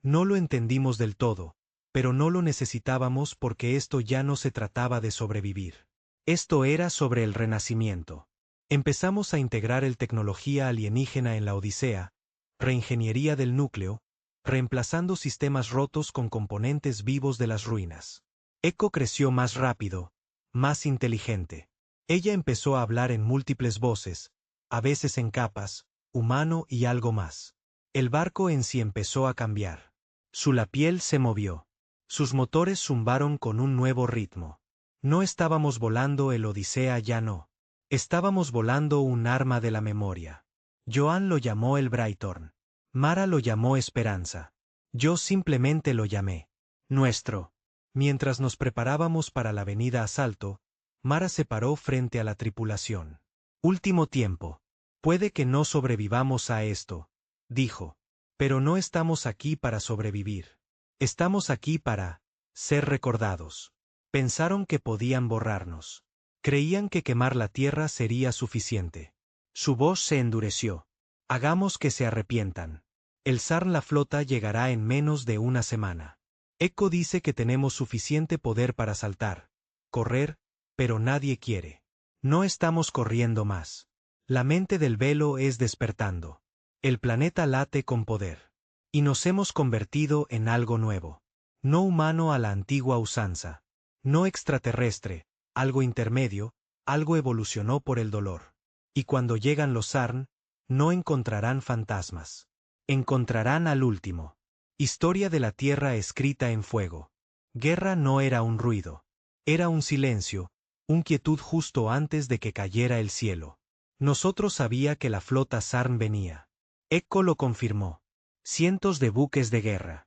No lo entendimos del todo, pero no lo necesitábamos porque esto ya no se trataba de sobrevivir. Esto era sobre el renacimiento. Empezamos a integrar el tecnología alienígena en la Odisea, reingeniería del núcleo, reemplazando sistemas rotos con componentes vivos de las ruinas. Echo creció más rápido, más inteligente. Ella empezó a hablar en múltiples voces, a veces en capas, humano y algo más. El barco en sí empezó a cambiar. La piel se movió. Sus motores zumbaron con un nuevo ritmo. No estábamos volando el Odisea, ya no. Estábamos volando un arma de la memoria. Joan lo llamó el Brighton. Mara lo llamó Esperanza. Yo simplemente lo llamé nuestro. Mientras nos preparábamos para la venida asalto, Mara se paró frente a la tripulación. Último tiempo. Puede que no sobrevivamos a esto, dijo. Pero no estamos aquí para sobrevivir. Estamos aquí para ser recordados. Pensaron que podían borrarnos. Creían que quemar la tierra sería suficiente. Su voz se endureció. Hagamos que se arrepientan. El Sarn la flota llegará en menos de una semana. Echo dice que tenemos suficiente poder para saltar, correr, pero nadie quiere. No estamos corriendo más. La mente del velo es despertando. El planeta late con poder. Y nos hemos convertido en algo nuevo. No humano a la antigua usanza. No extraterrestre, algo intermedio, algo evolucionó por el dolor. Y cuando llegan los Sarn, no encontrarán fantasmas. Encontrarán al último. Historia de la Tierra escrita en fuego. Guerra no era un ruido. Era un silencio, un quietud justo antes de que cayera el cielo. Nosotros sabía que la flota Sarn venía. Echo lo confirmó. Cientos de buques de guerra.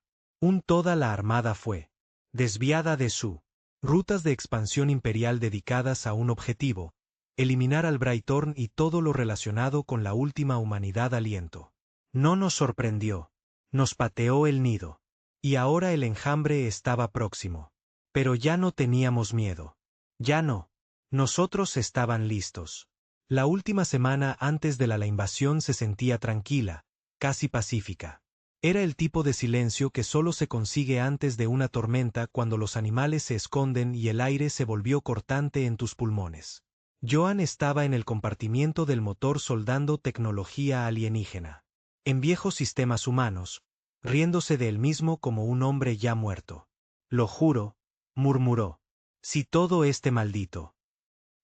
Toda la armada fue desviada de su rutas de expansión imperial dedicadas a un objetivo, eliminar al Brighton y todo lo relacionado con la última humanidad aliento. No nos sorprendió. Nos pateó el nido. Y ahora el enjambre estaba próximo. Pero ya no teníamos miedo. Ya no. Nosotros estaban listos. La última semana antes de la invasión se sentía tranquila, casi pacífica. Era el tipo de silencio que solo se consigue antes de una tormenta cuando los animales se esconden y el aire se volvió cortante en tus pulmones. Joan estaba en el compartimiento del motor soldando tecnología alienígena. En viejos sistemas humanos, riéndose de él mismo como un hombre ya muerto. Lo juro, murmuró. Si todo este maldito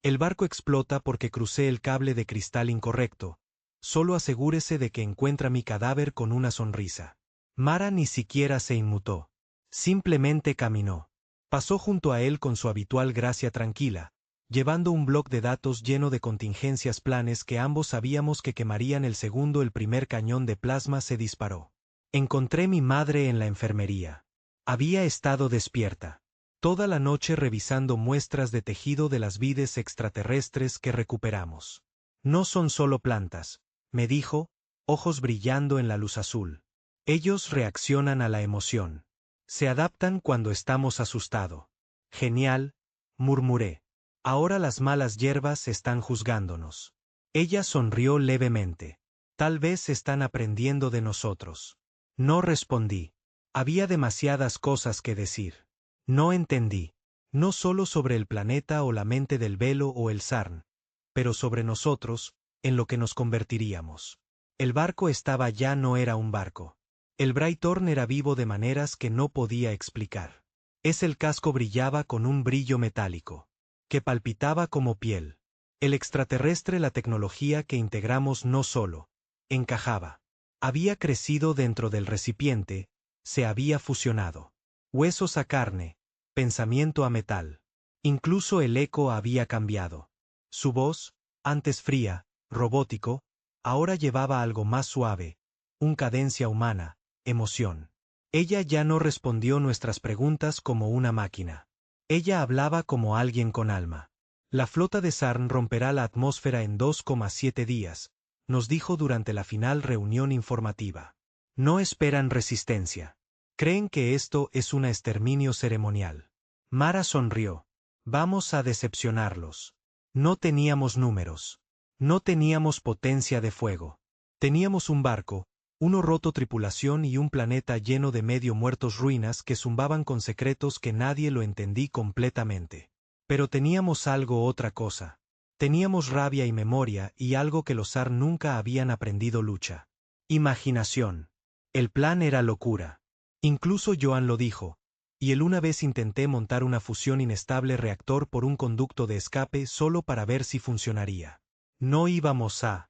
El barco explota porque crucé el cable de cristal incorrecto. Solo asegúrese de que encuentra mi cadáver con una sonrisa. Mara ni siquiera se inmutó. Simplemente caminó. Pasó junto a él con su habitual gracia tranquila, llevando un bloc de datos lleno de contingencias planes que ambos sabíamos que quemarían el segundo el primer cañón de plasma se disparó. Encontré mi madre en la enfermería. Había estado despierta toda la noche revisando muestras de tejido de las vides extraterrestres que recuperamos. No son solo plantas, me dijo, ojos brillando en la luz azul. Ellos reaccionan a la emoción. Se adaptan cuando estamos asustados. Genial, murmuré. Ahora las malas hierbas están juzgándonos. Ella sonrió levemente. Tal vez están aprendiendo de nosotros. No respondí. Había demasiadas cosas que decir. No entendí. No solo sobre el planeta o la mente del velo o el Sarn, pero sobre nosotros, en lo que nos convertiríamos. El barco estaba ya no era un barco. El Brighthorn era vivo de maneras que no podía explicar. El casco brillaba con un brillo metálico, que palpitaba como piel. El extraterrestre, la tecnología que integramos no solo encajaba. Había crecido dentro del recipiente, se había fusionado. Huesos a carne, pensamiento a metal. Incluso el eco había cambiado. Su voz, antes fría, robótico, ahora llevaba algo más suave, una cadencia humana, emoción. Ella ya no respondió nuestras preguntas como una máquina. Ella hablaba como alguien con alma. La flota de Sarn romperá la atmósfera en 2,7 días, nos dijo durante la final reunión informativa. No esperan resistencia. Creen que esto es un exterminio ceremonial. Mara sonrió. Vamos a decepcionarlos. No teníamos números. No teníamos potencia de fuego. Teníamos un barco, uno roto tripulación y un planeta lleno de medio muertos ruinas que zumbaban con secretos que nadie lo entendí completamente. Pero teníamos algo otra cosa. Teníamos rabia y memoria y algo que los Sar nunca habían aprendido lucha. Imaginación. El plan era locura. Incluso Joan lo dijo. Y una vez intenté montar una fusión inestable reactor por un conducto de escape solo para ver si funcionaría. No íbamos a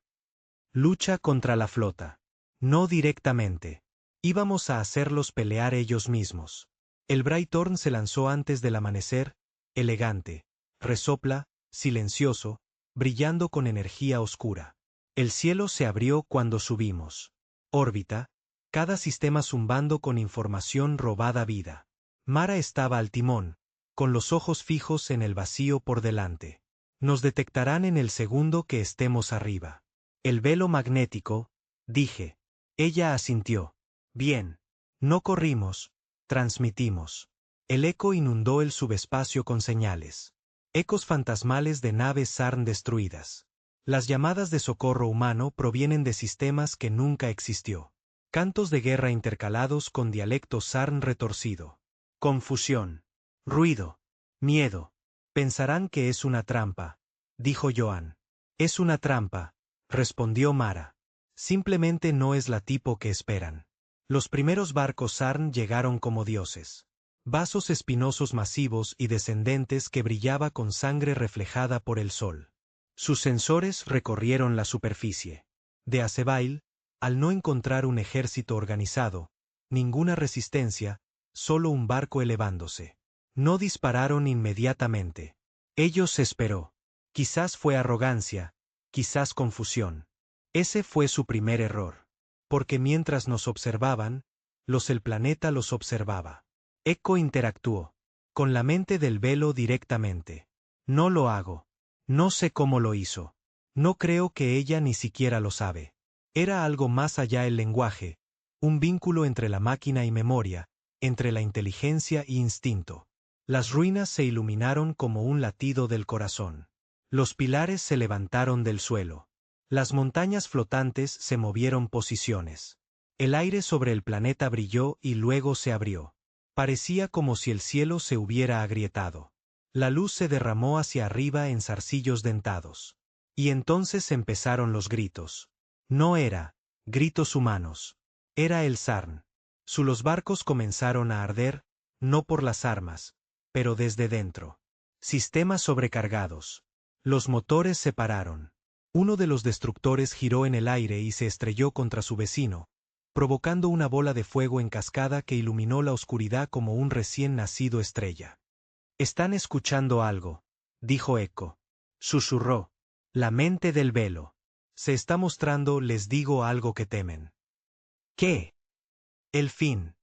lucha contra la flota. No directamente. Íbamos a hacerlos pelear ellos mismos. El Brighthorn se lanzó antes del amanecer, elegante, resopla, silencioso, brillando con energía oscura. El cielo se abrió cuando subimos. Órbita, cada sistema zumbando con información robada vida. Mara estaba al timón, con los ojos fijos en el vacío por delante. Nos detectarán en el segundo que estemos arriba. El velo magnético, dije. Ella asintió. Bien. No corrimos, transmitimos. El eco inundó el subespacio con señales. Ecos fantasmales de naves Sarn destruidas. Las llamadas de socorro humano provienen de sistemas que nunca existió. Cantos de guerra intercalados con dialecto Sarn retorcido. Confusión. Ruido. Miedo. Pensarán que es una trampa, dijo Joan. Es una trampa, respondió Mara. Simplemente no es la tipo que esperan. Los primeros barcos Sarn llegaron como dioses. Vasos espinosos masivos y descendentes que brillaba con sangre reflejada por el sol. Sus sensores recorrieron la superficie. De Azebail, al no encontrar un ejército organizado, ninguna resistencia, solo un barco elevándose. No dispararon inmediatamente. Ellos esperó. Quizás fue arrogancia, quizás confusión. Ese fue su primer error. Porque mientras nos observaban, el planeta los observaba. Eco interactuó. Con la mente del velo directamente. No lo hago. No sé cómo lo hizo. No creo que ella ni siquiera lo sabe. Era algo más allá el lenguaje, un vínculo entre la máquina y memoria, entre la inteligencia y instinto. Las ruinas se iluminaron como un latido del corazón. Los pilares se levantaron del suelo. Las montañas flotantes se movieron posiciones. El aire sobre el planeta brilló y luego se abrió. Parecía como si el cielo se hubiera agrietado. La luz se derramó hacia arriba en zarcillos dentados. Y entonces empezaron los gritos. No era gritos humanos. Era el Sarn. Los barcos comenzaron a arder, no por las armas, pero desde dentro. Sistemas sobrecargados. Los motores se pararon. Uno de los destructores giró en el aire y se estrelló contra su vecino, provocando una bola de fuego en cascada que iluminó la oscuridad como un recién nacido estrella. «Están escuchando algo», dijo Echo. Susurró. «La mente del velo. Se está mostrando, les digo algo que temen». «¿Qué?» «El fin».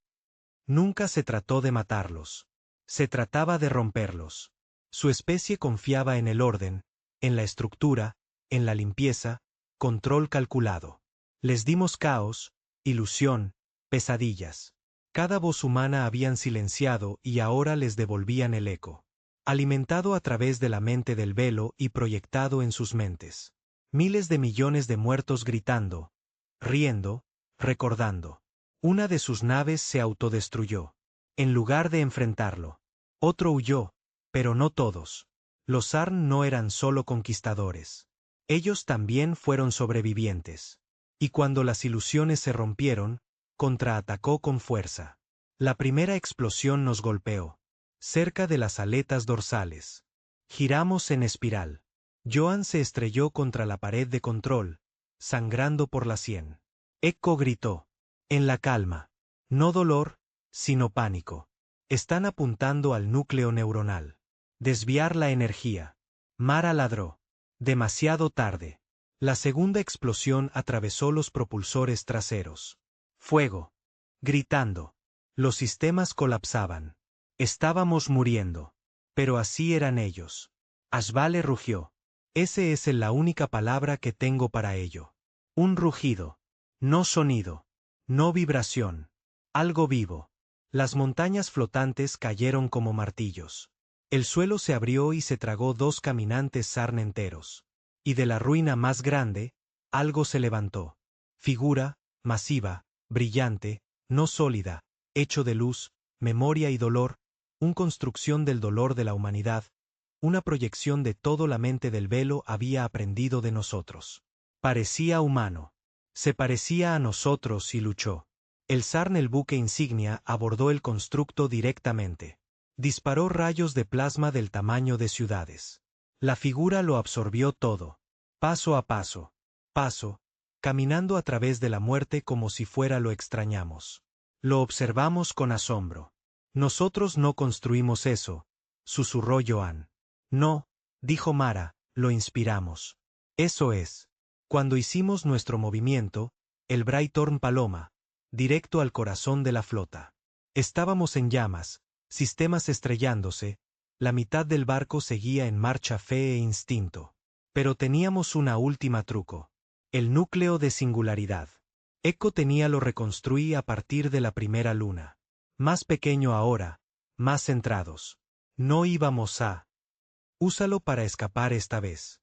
Nunca se trató de matarlos. Se trataba de romperlos. Su especie confiaba en el orden, en la estructura, en la limpieza, control calculado. Les dimos caos, ilusión, pesadillas. Cada voz humana habían silenciado y ahora les devolvían el eco. Alimentado a través de la mente del velo y proyectado en sus mentes. Miles de millones de muertos gritando, riendo, recordando. Una de sus naves se autodestruyó. En lugar de enfrentarlo, otro huyó, pero no todos. Los Zarn no eran solo conquistadores. Ellos también fueron sobrevivientes. Y cuando las ilusiones se rompieron, contraatacó con fuerza. La primera explosión nos golpeó, cerca de las aletas dorsales. Giramos en espiral. Joan se estrelló contra la pared de control, sangrando por la sien. Echo gritó. En la calma. No dolor, sino pánico. Están apuntando al núcleo neuronal. Desviar la energía. Mara ladró. Demasiado tarde. La segunda explosión atravesó los propulsores traseros. Fuego. Gritando. Los sistemas colapsaban. Estábamos muriendo. Pero así eran ellos. Ashvale rugió. Ese es la única palabra que tengo para ello. Un rugido. No sonido. No vibración. Algo vivo. Las montañas flotantes cayeron como martillos. El suelo se abrió y se tragó dos caminantes Zarn enteros. Y de la ruina más grande, algo se levantó. Figura, masiva, brillante, no sólida, hecho de luz, memoria y dolor, una construcción del dolor de la humanidad, una proyección de todo la mente del velo había aprendido de nosotros. Parecía humano. Se parecía a nosotros y luchó. El Zarn, el buque insignia, abordó el constructo directamente. Disparó rayos de plasma del tamaño de ciudades. La figura lo absorbió todo. Paso a paso. Paso. Caminando a través de la muerte como si fuera lo extrañamos. Lo observamos con asombro. Nosotros no construimos eso, susurró Joan. No, dijo Mara, lo inspiramos. Eso es. Cuando hicimos nuestro movimiento, el Braitorn Paloma, directo al corazón de la flota. Estábamos en llamas, sistemas estrellándose, la mitad del barco seguía en marcha fe e instinto. Pero teníamos una última truco. El núcleo de singularidad. Echo tenía lo reconstruí a partir de la primera luna. Más pequeño ahora, más centrados. No íbamos a... Úsalo para escapar esta vez.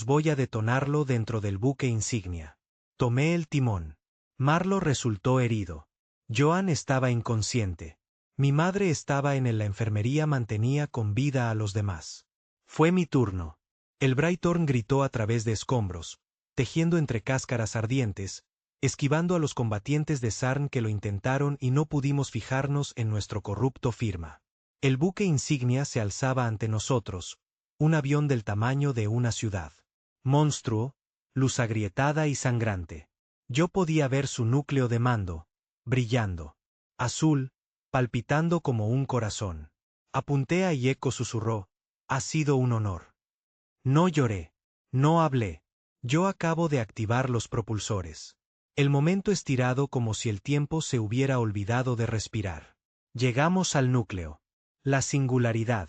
Voy a detonarlo dentro del buque insignia. Tomé el timón. Marlo resultó herido. Joan estaba inconsciente. Mi madre estaba en la enfermería, mantenía con vida a los demás. Fue mi turno. El Braitorn gritó a través de escombros, tejiendo entre cáscaras ardientes, esquivando a los combatientes de Zarn que lo intentaron y no pudimos fijarnos en nuestro corrupto firma. El buque insignia se alzaba ante nosotros, un avión del tamaño de una ciudad. Monstruo, luz agrietada y sangrante. Yo podía ver su núcleo de mando, brillando. Azul, palpitando como un corazón. Apunté a y Echo susurró, ha sido un honor. No lloré. No hablé. Yo acabo de activar los propulsores. El momento estirado como si el tiempo se hubiera olvidado de respirar. Llegamos al núcleo. La singularidad.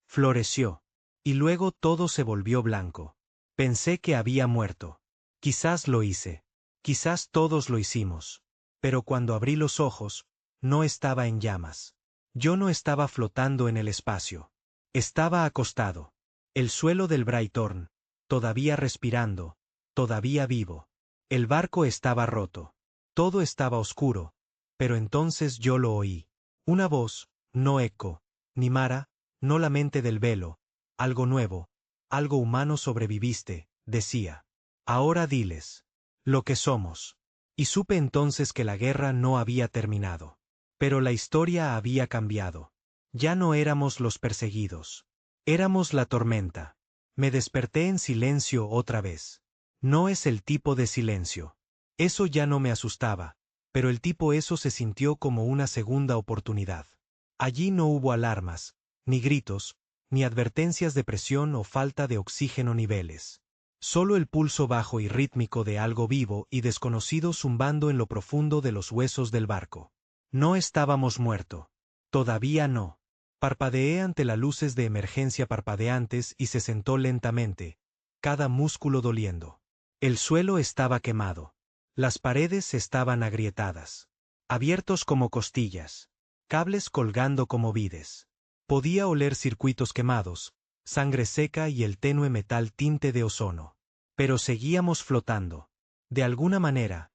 Floreció. Y luego todo se volvió blanco. Pensé que había muerto. Quizás lo hice. Quizás todos lo hicimos. Pero cuando abrí los ojos, no estaba en llamas. Yo no estaba flotando en el espacio. Estaba acostado. El suelo del Braitorn, todavía respirando, todavía vivo. El barco estaba roto. Todo estaba oscuro. Pero entonces yo lo oí. Una voz, no Echo, ni Mara, no la mente del velo. Algo nuevo, algo humano sobreviviste, decía. Ahora diles. Lo que somos. Y supe entonces que la guerra no había terminado. Pero la historia había cambiado. Ya no éramos los perseguidos. Éramos la tormenta. Me desperté en silencio otra vez. No es el tipo de silencio. Eso ya no me asustaba, pero el tipo eso se sintió como una segunda oportunidad. Allí no hubo alarmas, ni gritos, ni advertencias de presión o falta de oxígeno niveles. Solo el pulso bajo y rítmico de algo vivo y desconocido zumbando en lo profundo de los huesos del barco. No estábamos muertos. Todavía no. Parpadeé ante las luces de emergencia parpadeantes y se sentó lentamente, cada músculo doliendo. El suelo estaba quemado. Las paredes estaban agrietadas. Abiertos como costillas. Cables colgando como vides. Podía oler circuitos quemados, sangre seca y el tenue metal tinte de ozono. Pero seguíamos flotando. De alguna manera,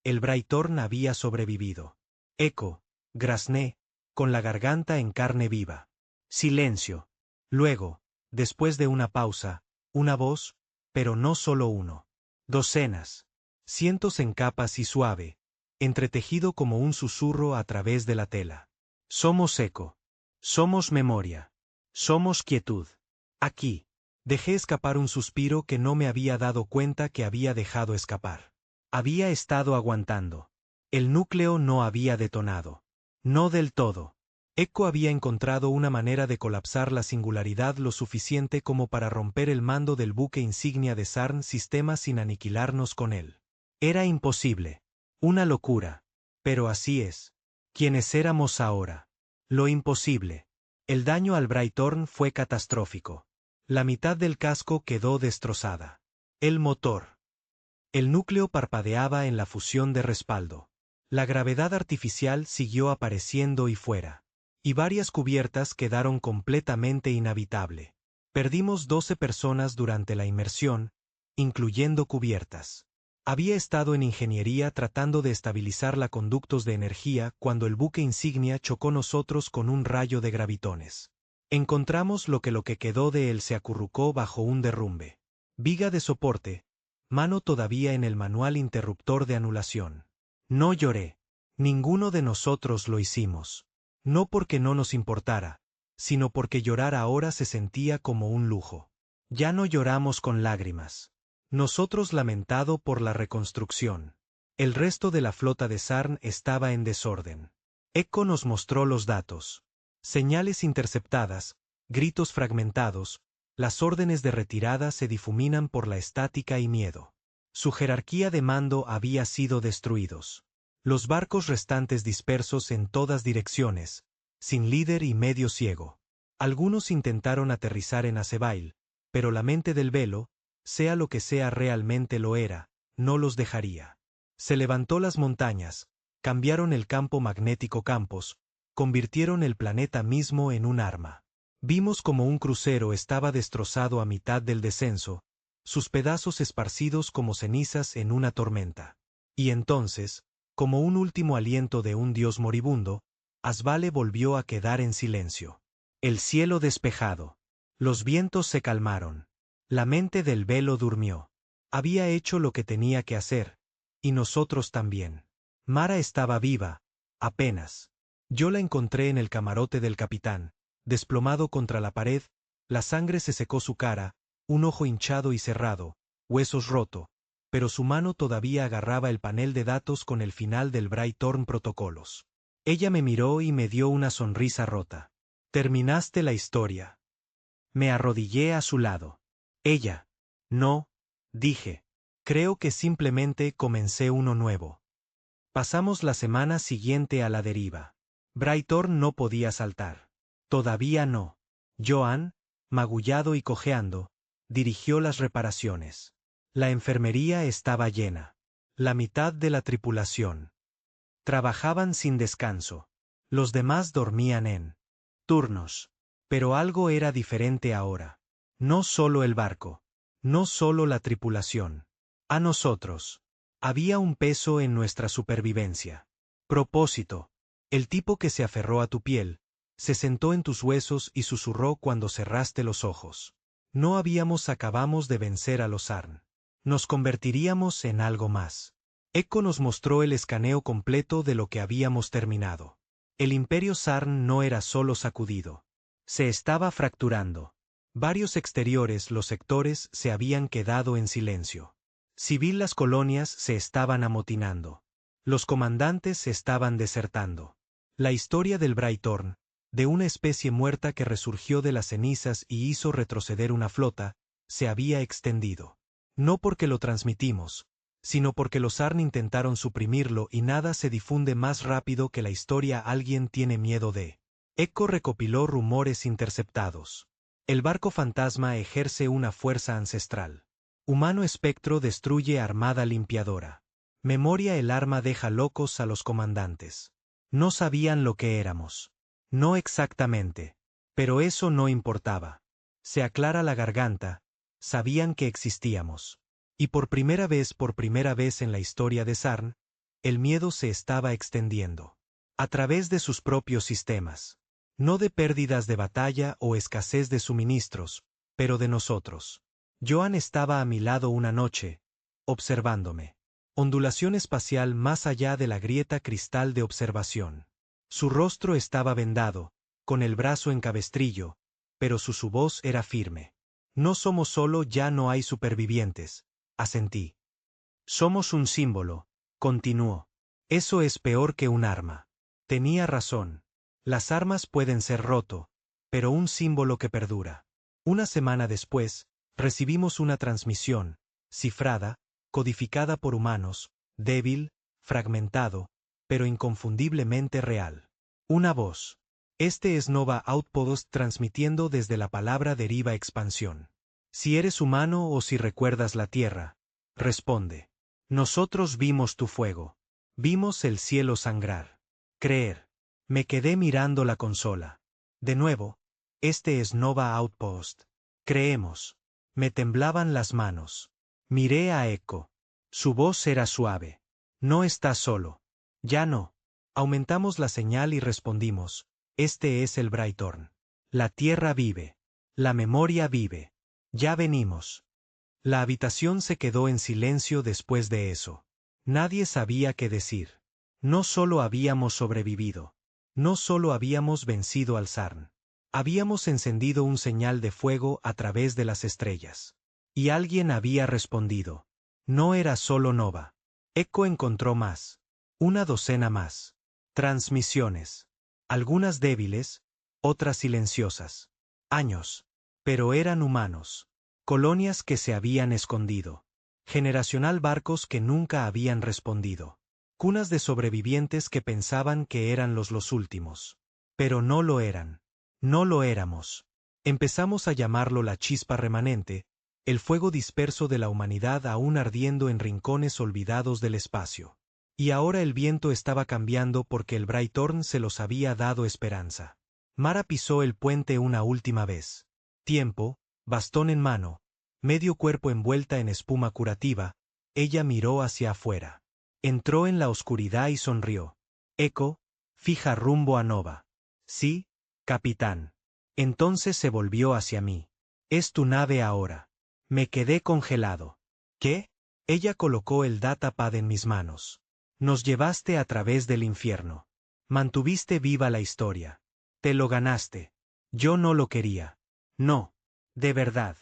el Braytorn había sobrevivido. Eco, grazné, con la garganta en carne viva. Silencio. Luego, después de una pausa, una voz, pero no solo uno. Docenas. Cientos en capas y suave, entretejido como un susurro a través de la tela. Somos eco. Somos memoria. Somos quietud. Aquí. Dejé escapar un suspiro que no me había dado cuenta que había dejado escapar. Había estado aguantando. El núcleo no había detonado. No del todo. Eco había encontrado una manera de colapsar la singularidad lo suficiente como para romper el mando del buque insignia de Sarn Sistema sin aniquilarnos con él. Era imposible. Una locura. Pero así es. ¿Quiénes éramos ahora? Lo imposible. El daño al Braytorn fue catastrófico. La mitad del casco quedó destrozada. El motor. El núcleo parpadeaba en la fusión de respaldo. La gravedad artificial siguió apareciendo y fuera. Y varias cubiertas quedaron completamente inhabitable. Perdimos 12 personas durante la inmersión, incluyendo cubiertas. Había estado en ingeniería tratando de estabilizar la conductos de energía cuando el buque insignia chocó nosotros con un rayo de gravitones. Encontramos lo que quedó de él se acurrucó bajo un derrumbe. Viga de soporte, mano todavía en el manual interruptor de anulación. No lloré. Ninguno de nosotros lo hicimos. No porque no nos importara, sino porque llorar ahora se sentía como un lujo. Ya no lloramos con lágrimas. Nosotros lamentado por la reconstrucción. El resto de la flota de Sarn estaba en desorden. Eco nos mostró los datos. Señales interceptadas, gritos fragmentados, las órdenes de retirada se difuminan por la estática y miedo. Su jerarquía de mando había sido destruidos. Los barcos restantes dispersos en todas direcciones, sin líder y medio ciego. Algunos intentaron aterrizar en Azebail, pero la mente del velo, sea lo que sea realmente lo era, no los dejaría. Se levantó las montañas, cambiaron el campo magnético campos, convirtieron el planeta mismo en un arma. Vimos como un crucero estaba destrozado a mitad del descenso, sus pedazos esparcidos como cenizas en una tormenta. Y entonces, como un último aliento de un dios moribundo, Asvale volvió a quedar en silencio. El cielo despejado. Los vientos se calmaron. La mente del velo durmió. Había hecho lo que tenía que hacer, y nosotros también. Mara estaba viva, apenas. Yo la encontré en el camarote del capitán, desplomado contra la pared, la sangre se secó su cara, un ojo hinchado y cerrado, huesos roto, pero su mano todavía agarraba el panel de datos con el final del Braytorn Protocolos. Ella me miró y me dio una sonrisa rota. Terminaste la historia. Me arrodillé a su lado. Ella. No, dije. Creo que simplemente comencé uno nuevo. Pasamos la semana siguiente a la deriva. Braytorn no podía saltar. Todavía no. Joan, magullado y cojeando, dirigió las reparaciones. La enfermería estaba llena. La mitad de la tripulación. Trabajaban sin descanso. Los demás dormían en turnos. Pero algo era diferente ahora. No solo el barco. No solo la tripulación. A nosotros. Había un peso en nuestra supervivencia. Propósito. El tipo que se aferró a tu piel, se sentó en tus huesos y susurró cuando cerraste los ojos. No acabamos de vencer a los Sarn. Nos convertiríamos en algo más. Eco nos mostró el escaneo completo de lo que habíamos terminado. El imperio Sarn no era solo sacudido. Se estaba fracturando. Varios exteriores, los sectores, se habían quedado en silencio. Civil, las colonias se estaban amotinando. Los comandantes se estaban desertando. La historia del Brighton, de una especie muerta que resurgió de las cenizas y hizo retroceder una flota, se había extendido. No porque lo transmitimos, sino porque los Sarn intentaron suprimirlo y nada se difunde más rápido que la historia. Alguien tiene miedo de. Eco recopiló rumores interceptados. El barco fantasma ejerce una fuerza ancestral. Humano espectro destruye armada limpiadora. Memoria, el arma deja locos a los comandantes. No sabían lo que éramos. No exactamente. Pero eso no importaba. Se aclara la garganta. Sabían que existíamos. Y por primera vez en la historia de Sarn, el miedo se estaba extendiendo. A través de sus propios sistemas. No de pérdidas de batalla o escasez de suministros, pero de nosotros. Joan estaba a mi lado una noche, observándome. Ondulación espacial más allá de la grieta cristal de observación. Su rostro estaba vendado, con el brazo en cabestrillo, pero su voz era firme. No somos solo, ya no hay supervivientes, asentí. Somos un símbolo, continuó. Eso es peor que un arma. Tenía razón. Las armas pueden ser roto, pero un símbolo que perdura. Una semana después, recibimos una transmisión, cifrada, codificada por humanos, débil, fragmentado, pero inconfundiblemente real. Una voz. Este es Nova Outpost transmitiendo desde la palabra deriva expansión. Si eres humano o si recuerdas la tierra, responde. Nosotros vimos tu fuego. Vimos el cielo sangrar. Creer. Me quedé mirando la consola. De nuevo, este es Nova Outpost. Creemos. Me temblaban las manos. Miré a Echo. Su voz era suave. No estás solo. Ya no. Aumentamos la señal y respondimos. Este es el Brighton. La tierra vive. La memoria vive. Ya venimos. La habitación se quedó en silencio después de eso. Nadie sabía qué decir. No solo habíamos sobrevivido. No solo habíamos vencido al Sarn. Habíamos encendido un señal de fuego a través de las estrellas. Y alguien había respondido. No era solo Nova. Echo encontró más. Una docena más. Transmisiones. Algunas débiles, otras silenciosas. Años. Pero eran humanos. Colonias que se habían escondido. Generacional, barcos que nunca habían respondido. Cunas de sobrevivientes que pensaban que eran los últimos. Pero no lo eran. No lo éramos. Empezamos a llamarlo la chispa remanente, el fuego disperso de la humanidad aún ardiendo en rincones olvidados del espacio. Y ahora el viento estaba cambiando porque el Brighton se los había dado esperanza. Mara pisó el puente una última vez. Tiempo, bastón en mano, medio cuerpo envuelta en espuma curativa, ella miró hacia afuera. Entró en la oscuridad y sonrió. Echo, fija rumbo a Nova. Sí, capitán. Entonces se volvió hacia mí. Es tu nave ahora. Me quedé congelado. ¿Qué? Ella colocó el datapad en mis manos. Nos llevaste a través del infierno. Mantuviste viva la historia. Te lo ganaste. Yo no lo quería. No. De verdad.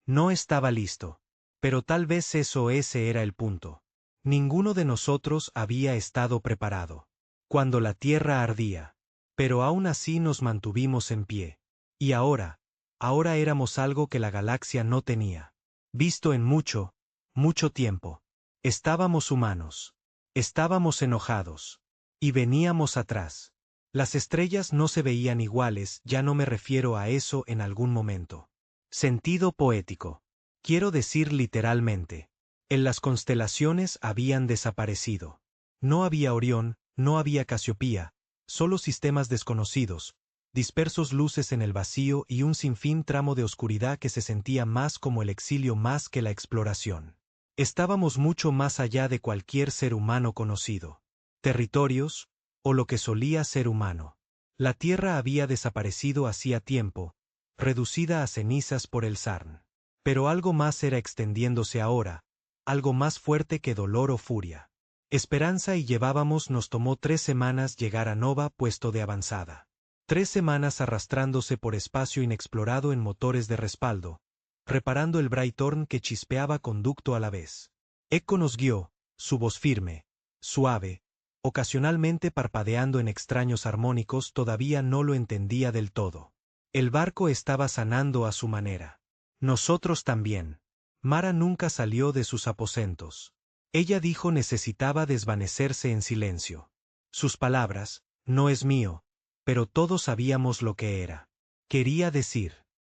No estaba listo. Pero tal vez ese era el punto. Ninguno de nosotros había estado preparado. Cuando la tierra ardía. Pero aún así nos mantuvimos en pie. Y ahora éramos algo que la galaxia no tenía. Visto en mucho, mucho tiempo. Estábamos humanos. Estábamos enojados. Y veníamos atrás. Las estrellas no se veían iguales, ya no me refiero a eso en algún momento. Sentido poético. Quiero decir literalmente. En las constelaciones habían desaparecido. No había Orión, no había Casiopea, solo sistemas desconocidos, dispersos luces en el vacío y un sinfín tramo de oscuridad que se sentía más como el exilio más que la exploración. Estábamos mucho más allá de cualquier ser humano conocido. Territorios, o lo que solía ser humano. La Tierra había desaparecido hacía tiempo, reducida a cenizas por el Sarn. Pero algo más era extendiéndose ahora, algo más fuerte que dolor o furia. Esperanza y llevábamos nos tomó 3 semanas llegar a Nova, puesto de avanzada. 3 semanas arrastrándose por espacio inexplorado en motores de respaldo, reparando el Braytorn que chispeaba con ducto a la vez. Echo nos guió, su voz firme, suave, ocasionalmente parpadeando en extraños armónicos. Todavía no lo entendía del todo. El barco estaba sanando a su manera. Nosotros también. Mara nunca salió de sus aposentos. Ella dijo necesitaba desvanecerse en silencio. Sus palabras, no es mío, pero todos sabíamos lo que era. Quería decir.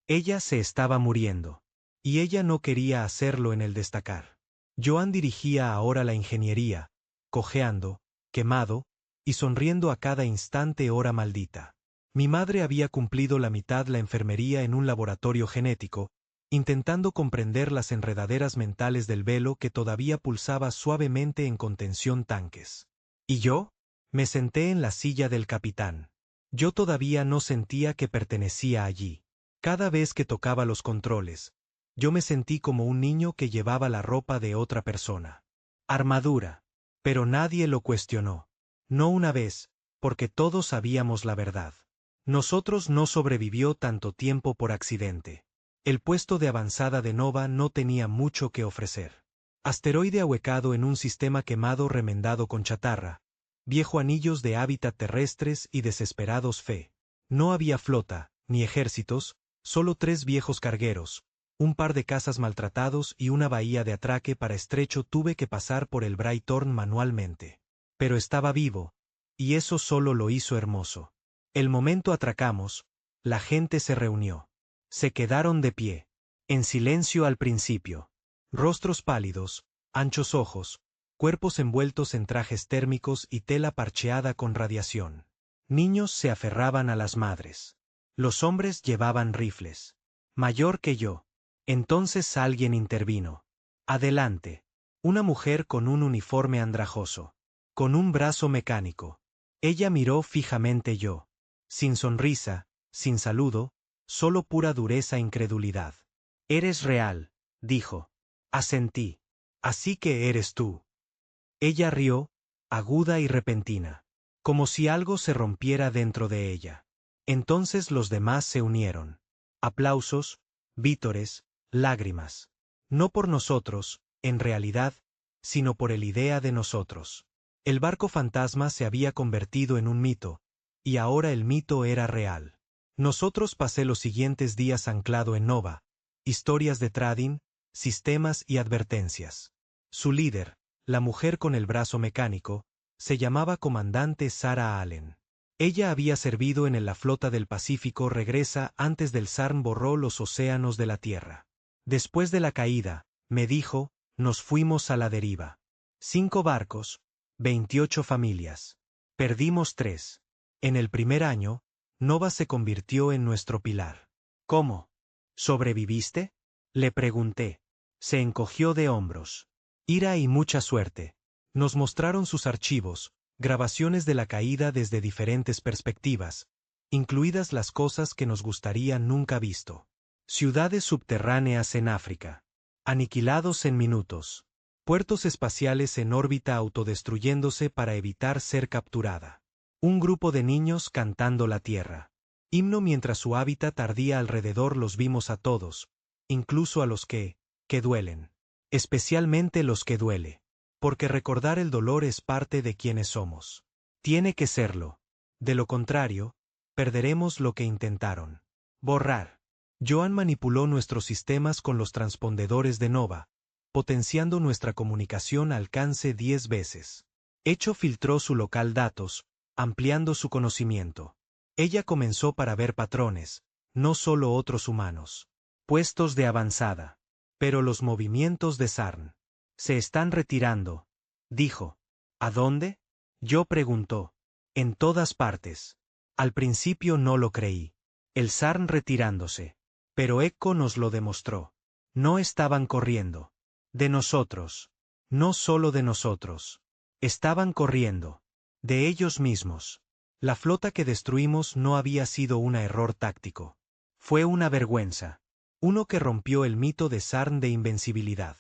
Ella se estaba muriendo. Y ella no quería hacerlo en el destacar. Joan dirigía ahora la ingeniería, cojeando, quemado, y sonriendo a cada instante. Hora maldita. Mi madre había cumplido la mitad la enfermería en un laboratorio genético, intentando comprender las enredaderas mentales del velo que todavía pulsaba suavemente en contención tanques. ¿Y yo? Me senté en la silla del capitán. Yo todavía no sentía que pertenecía allí. Cada vez que tocaba los controles, yo me sentí como un niño que llevaba la ropa de otra persona. Armadura. Pero nadie lo cuestionó. No una vez, porque todos sabíamos la verdad. Nosotros no sobrevivió tanto tiempo por accidente. El puesto de avanzada de Nova no tenía mucho que ofrecer. Asteroide ahuecado en un sistema quemado remendado con chatarra, viejo anillos de hábitat terrestres y desesperados fe. No había flota, ni ejércitos, solo 3 viejos cargueros, un par de cazas maltratados y una bahía de atraque para estrecho. Tuve que pasar por el Braytorn manualmente. Pero estaba vivo, y eso solo lo hizo hermoso. El momento atracamos, la gente se reunió. Se quedaron de pie, en silencio al principio. Rostros pálidos, anchos ojos, cuerpos envueltos en trajes térmicos y tela parcheada con radiación. Niños se aferraban a las madres. Los hombres llevaban rifles. Mayor que yo. Entonces alguien intervino. Adelante. Una mujer con un uniforme andrajoso. Con un brazo mecánico. Ella miró fijamente yo. Sin sonrisa, sin saludo, solo pura dureza e incredulidad. Eres real, dijo. Asentí. Así que eres tú. Ella rió, aguda y repentina. Como si algo se rompiera dentro de ella. Entonces los demás se unieron. Aplausos, vítores, lágrimas. No por nosotros, en realidad, sino por el idea de nosotros. El barco fantasma se había convertido en un mito, y ahora el mito era real. Nosotros pasé los siguientes días anclado en Nova, historias de trading, sistemas y advertencias. Su líder, la mujer con el brazo mecánico, se llamaba Comandante Sarah Allen. Ella había servido en la flota del Pacífico. Regresa antes del SARN borró los océanos de la Tierra. Después de la caída, me dijo, nos fuimos a la deriva. 5 barcos, 28 familias. Perdimos 3. En el primer año, Nova se convirtió en nuestro pilar. ¿Cómo? ¿Sobreviviste? Le pregunté. Se encogió de hombros. Ira y mucha suerte. Nos mostraron sus archivos, grabaciones de la caída desde diferentes perspectivas, incluidas las cosas que nos gustaría nunca visto. Ciudades subterráneas en África. Aniquilados en minutos. Puertos espaciales en órbita autodestruyéndose para evitar ser capturada. Un grupo de niños cantando la tierra. Himno mientras su hábitat ardía alrededor. Los vimos a todos, incluso a los que duelen. Especialmente los que duele. Porque recordar el dolor es parte de quienes somos. Tiene que serlo. De lo contrario, perderemos lo que intentaron. Borrar. Joan manipuló nuestros sistemas con los transpondedores de Nova, potenciando nuestra comunicación alcance 10 veces. Echo filtró su local datos, ampliando su conocimiento. Ella comenzó para ver patrones, no solo otros humanos. Puestos de avanzada. Pero los movimientos de SARN. Se están retirando, dijo. ¿A dónde? Yo preguntó. En todas partes. Al principio no lo creí. El SARN retirándose. Pero Echo nos lo demostró. No estaban corriendo. De nosotros. No solo de nosotros. Estaban corriendo. De ellos mismos. La flota que destruimos no había sido un error táctico. Fue una vergüenza. Uno que rompió el mito de SARN de invencibilidad.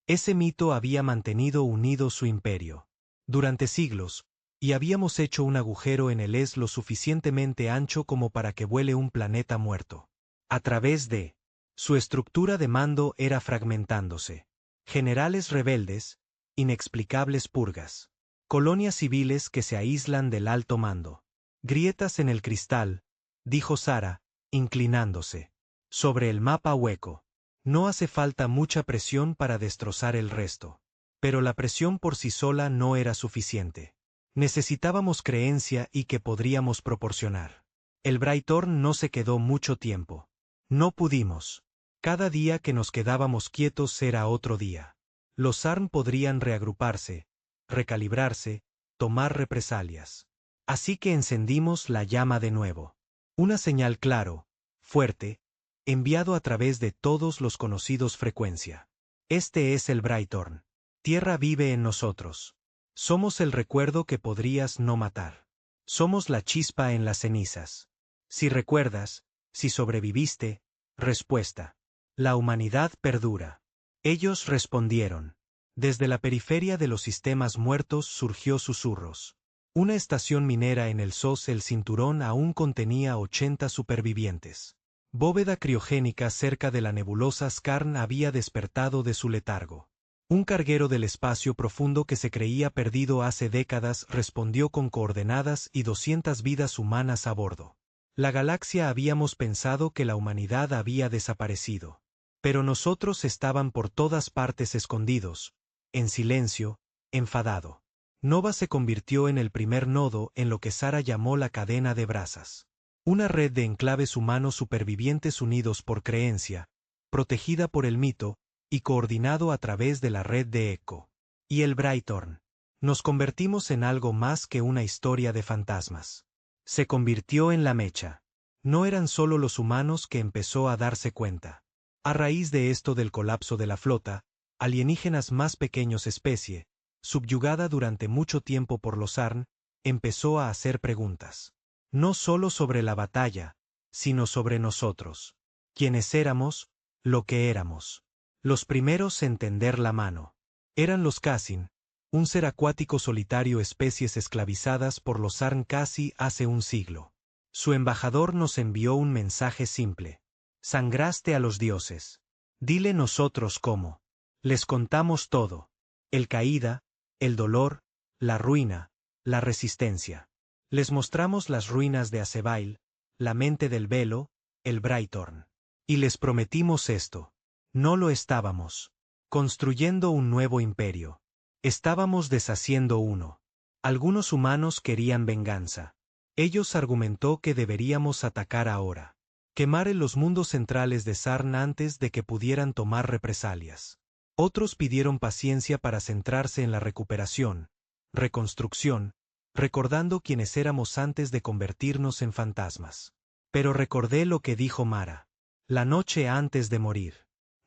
Ese mito había mantenido unido su imperio. Durante siglos, y habíamos hecho un agujero en el lo suficientemente ancho como para que vuele un planeta muerto. A través de su estructura de mando era fragmentándose. Generales rebeldes, inexplicables purgas. Colonias civiles que se aíslan del alto mando. Grietas en el cristal, dijo Sara, inclinándose. Sobre el mapa hueco. No hace falta mucha presión para destrozar el resto. Pero la presión por sí sola no era suficiente. Necesitábamos creencia y que podríamos proporcionar. El Brighton no se quedó mucho tiempo. No pudimos. Cada día que nos quedábamos quietos era otro día. Los Sarn podrían reagruparse, recalibrarse, tomar represalias. Así que encendimos la llama de nuevo. Una señal claro, fuerte, enviado a través de todos los conocidos frecuencia. Este es el Brighton. Tierra vive en nosotros. Somos el recuerdo que podrías no matar. Somos la chispa en las cenizas. Si recuerdas, si sobreviviste, respuesta. La humanidad perdura. Ellos respondieron. Desde la periferia de los sistemas muertos surgió susurros. Una estación minera en el SOS El Cinturón aún contenía 80 supervivientes. Bóveda criogénica cerca de la nebulosa Scarn había despertado de su letargo. Un carguero del espacio profundo que se creía perdido hace décadas respondió con coordenadas y 200 vidas humanas a bordo. La galaxia habíamos pensado que la humanidad había desaparecido. Pero nosotros estaban por todas partes escondidos, en silencio, enfadado. Nova se convirtió en el primer nodo en lo que Sara llamó la cadena de brasas. Una red de enclaves humanos supervivientes unidos por creencia, protegida por el mito, y coordinado a través de la red de Eco. Y el Brighton. Nos convertimos en algo más que una historia de fantasmas. Se convirtió en la mecha. No eran solo los humanos que empezó a darse cuenta. A raíz de esto del colapso de la flota, alienígenas más pequeños especie, subyugada durante mucho tiempo por los Sarn, empezó a hacer preguntas. No solo sobre la batalla, sino sobre nosotros. Quiénes éramos, lo que éramos. Los primeros en tender la mano. Eran los Kassin, un ser acuático solitario, especies esclavizadas por los Sarn casi hace un siglo. Su embajador nos envió un mensaje simple. Sangraste a los dioses. Dile nosotros cómo. Les contamos todo. El caída, el dolor, la ruina, la resistencia. Les mostramos las ruinas de Azebail, la mente del velo, el Brighton. Y les prometimos esto. No lo estábamos construyendo un nuevo imperio. Estábamos deshaciendo uno. Algunos humanos querían venganza. Ellos argumentó que deberíamos atacar ahora. Quemar en los mundos centrales de Sarn antes de que pudieran tomar represalias. Otros pidieron paciencia para centrarse en la recuperación, reconstrucción, recordando quiénes éramos antes de convertirnos en fantasmas. Pero recordé lo que dijo Mara. La noche antes de morir.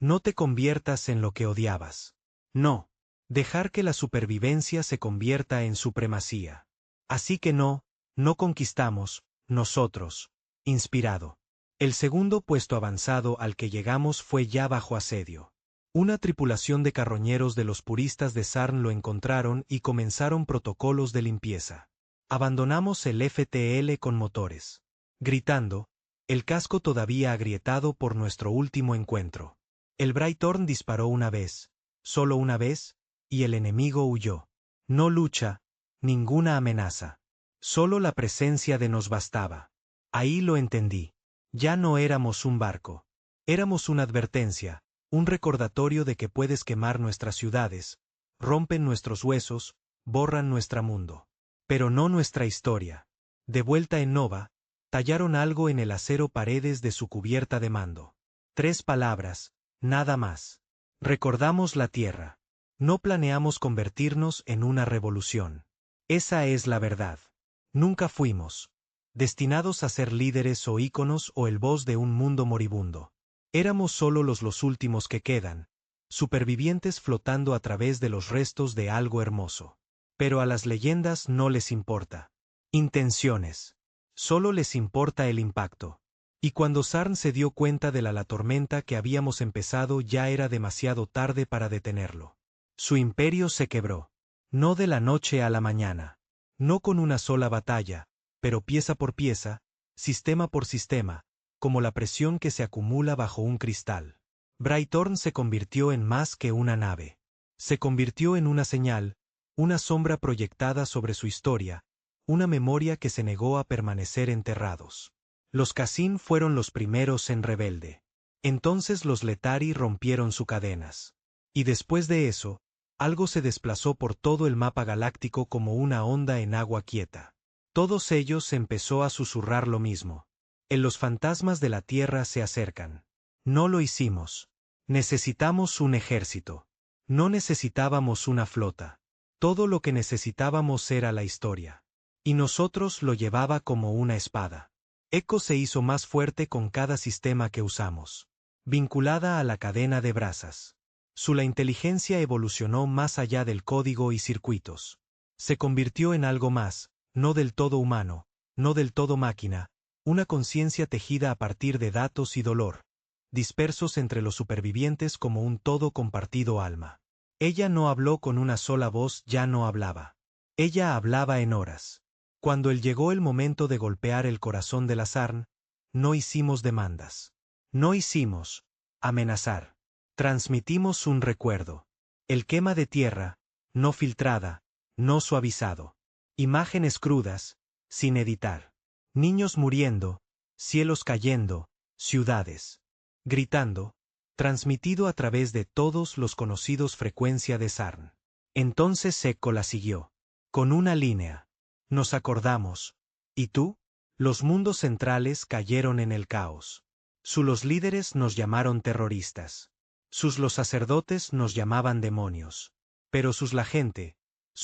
No te conviertas en lo que odiabas. No. Dejar que la supervivencia se convierta en supremacía. Así que no conquistamos, nosotros. Inspirado. El segundo puesto avanzado al que llegamos fue ya bajo asedio. Una tripulación de carroñeros de los puristas de Sarn lo encontraron y comenzaron protocolos de limpieza. Abandonamos el FTL con motores. Gritando, el casco todavía agrietado por nuestro último encuentro. El Brighton disparó una vez, solo una vez, y el enemigo huyó. No lucha, ninguna amenaza. Solo la presencia de nos bastaba. Ahí lo entendí. Ya no éramos un barco. Éramos una advertencia, un recordatorio de que puedes quemar nuestras ciudades, rompen nuestros huesos, borran nuestro mundo. Pero no nuestra historia. De vuelta en Nova, tallaron algo en el acero paredes de su cubierta de mando. 3 palabras, nada más. Recordamos la Tierra. No planeamos convertirnos en una revolución. Esa es la verdad. Nunca fuimos destinados a ser líderes o íconos o el voz de un mundo moribundo. Éramos solo los últimos que quedan, supervivientes flotando a través de los restos de algo hermoso. Pero a las leyendas no les importa intenciones. Solo les importa el impacto. Y cuando Sarn se dio cuenta de la tormenta que habíamos empezado, ya era demasiado tarde para detenerlo. Su imperio se quebró. No de la noche a la mañana. No con una sola batalla, pero pieza por pieza, sistema por sistema, como la presión que se acumula bajo un cristal. Brightthorn se convirtió en más que una nave. Se convirtió en una señal, una sombra proyectada sobre su historia, una memoria que se negó a permanecer enterrados. Los Kas'im fueron los primeros en rebelde. Entonces los Letari rompieron sus cadenas. Y después de eso, algo se desplazó por todo el mapa galáctico como una onda en agua quieta. Todos ellos empezó a susurrar lo mismo. Los fantasmas de la Tierra se acercan. No lo hicimos. Necesitamos un ejército. No necesitábamos una flota. Todo lo que necesitábamos era la historia. Y nosotros lo llevaba como una espada. Echo se hizo más fuerte con cada sistema que usamos. Vinculada a la cadena de brasas. La inteligencia evolucionó más allá del código y circuitos. Se convirtió en algo más, no del todo humano, no del todo máquina, una conciencia tejida a partir de datos y dolor, dispersos entre los supervivientes como un todo compartido alma. Ella no habló con una sola voz, ya no hablaba. Ella hablaba en horas. Cuando llegó el momento de golpear el corazón de la Sarn, no hicimos demandas. No hicimos amenazar. Transmitimos un recuerdo. El quema de tierra, no filtrada, no suavizado. Imágenes crudas, sin editar. Niños muriendo, cielos cayendo, ciudades gritando, transmitido a través de todos los conocidos frecuencia de Sarn. Entonces Echo la siguió. Con una línea. Nos acordamos. ¿Y tú? Los mundos centrales cayeron en el caos. Los líderes nos llamaron terroristas. Los sacerdotes nos llamaban demonios. Pero su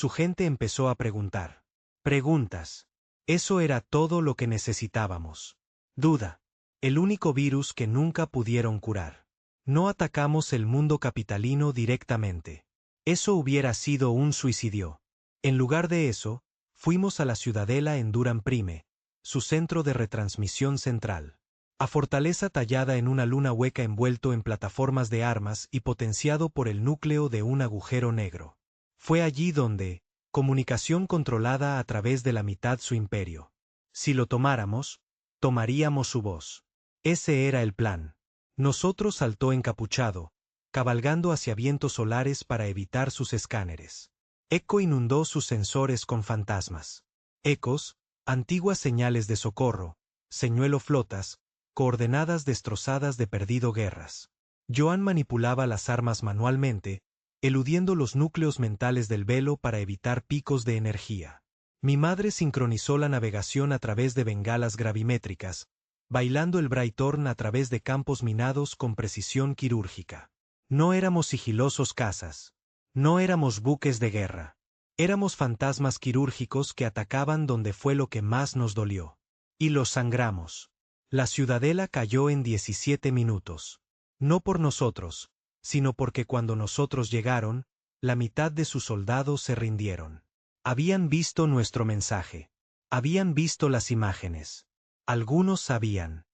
gente empezó a preguntar. Preguntas. Eso era todo lo que necesitábamos. Duda. El único virus que nunca pudieron curar. No atacamos el mundo capitalino directamente. Eso hubiera sido un suicidio. En lugar de eso, fuimos a la ciudadela en Duran Prime, su centro de retransmisión central. A fortaleza tallada en una luna hueca envuelto en plataformas de armas y potenciado por el núcleo de un agujero negro. Fue allí donde, comunicación controlada a través de la mitad su imperio. Si lo tomáramos, tomaríamos su voz. Ese era el plan. Nosotros saltó encapuchado, cabalgando hacia vientos solares para evitar sus escáneres. Echo inundó sus sensores con fantasmas. Ecos, antiguas señales de socorro, señuelo flotas, coordenadas destrozadas de perdido guerras. Joan manipulaba las armas manualmente, eludiendo los núcleos mentales del velo para evitar picos de energía. Mi madre sincronizó la navegación a través de bengalas gravimétricas, bailando el Brightthorn a través de campos minados con precisión quirúrgica. No éramos sigilosos cazas. No éramos buques de guerra. Éramos fantasmas quirúrgicos que atacaban donde fue lo que más nos dolió. Y los sangramos. La ciudadela cayó en 17 minutos. No por nosotros, sino porque cuando nosotros llegaron, la mitad de sus soldados se rindieron. Habían visto nuestro mensaje. Habían visto las imágenes. Algunos sabían.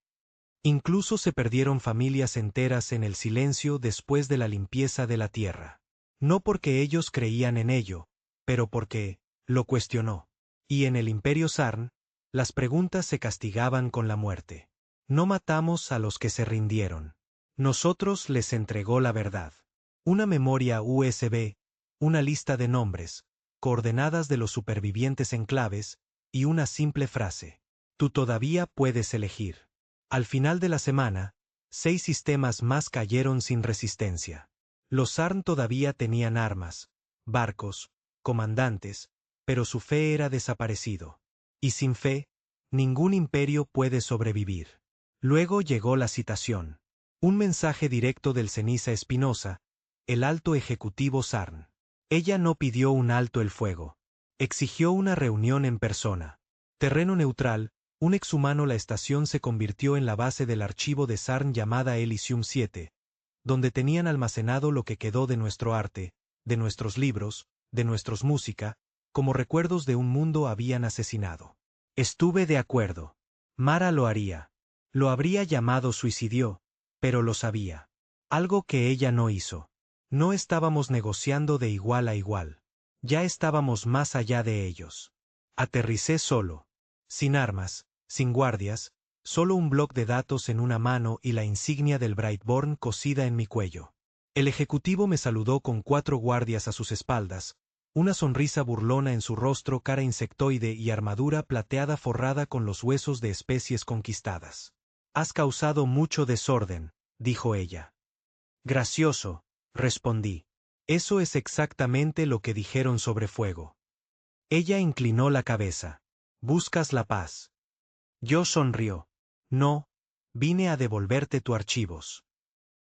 Incluso se perdieron familias enteras en el silencio después de la limpieza de la tierra. No porque ellos creían en ello, pero porque lo cuestionó. Y en el Imperio Sarn, las preguntas se castigaban con la muerte. No matamos a los que se rindieron. Nosotros les entregó la verdad. Una memoria USB, una lista de nombres, coordenadas de los supervivientes en claves, y una simple frase. Tú todavía puedes elegir. Al final de la semana, 6 sistemas más cayeron sin resistencia. Los Sarn todavía tenían armas, barcos, comandantes, pero su fe era desaparecido. Y sin fe, ningún imperio puede sobrevivir. Luego llegó la citación. Un mensaje directo del Ceniza Espinosa, el alto ejecutivo Sarn. Ella no pidió un alto el fuego. Exigió una reunión en persona. Terreno neutral, un exhumano. La estación se convirtió en la base del archivo de Sarn llamada Elysium 7, donde tenían almacenado lo que quedó de nuestro arte, de nuestros libros, de nuestros música, como recuerdos de un mundo habían asesinado. Estuve de acuerdo. Mara lo haría. Lo habría llamado suicidio, pero lo sabía. Algo que ella no hizo. No estábamos negociando de igual a igual. Ya estábamos más allá de ellos. Aterricé solo. Sin armas, sin guardias, solo un bloc de datos en una mano y la insignia del Brightborn cosida en mi cuello. El ejecutivo me saludó con 4 guardias a sus espaldas, una sonrisa burlona en su rostro, cara insectoide y armadura plateada forrada con los huesos de especies conquistadas. «Has causado mucho desorden», dijo ella. «Gracioso», respondí. «Eso es exactamente lo que dijeron sobre fuego». Ella inclinó la cabeza. «¿Buscas la paz?» Yo sonrió. «No, vine a devolverte tus archivos».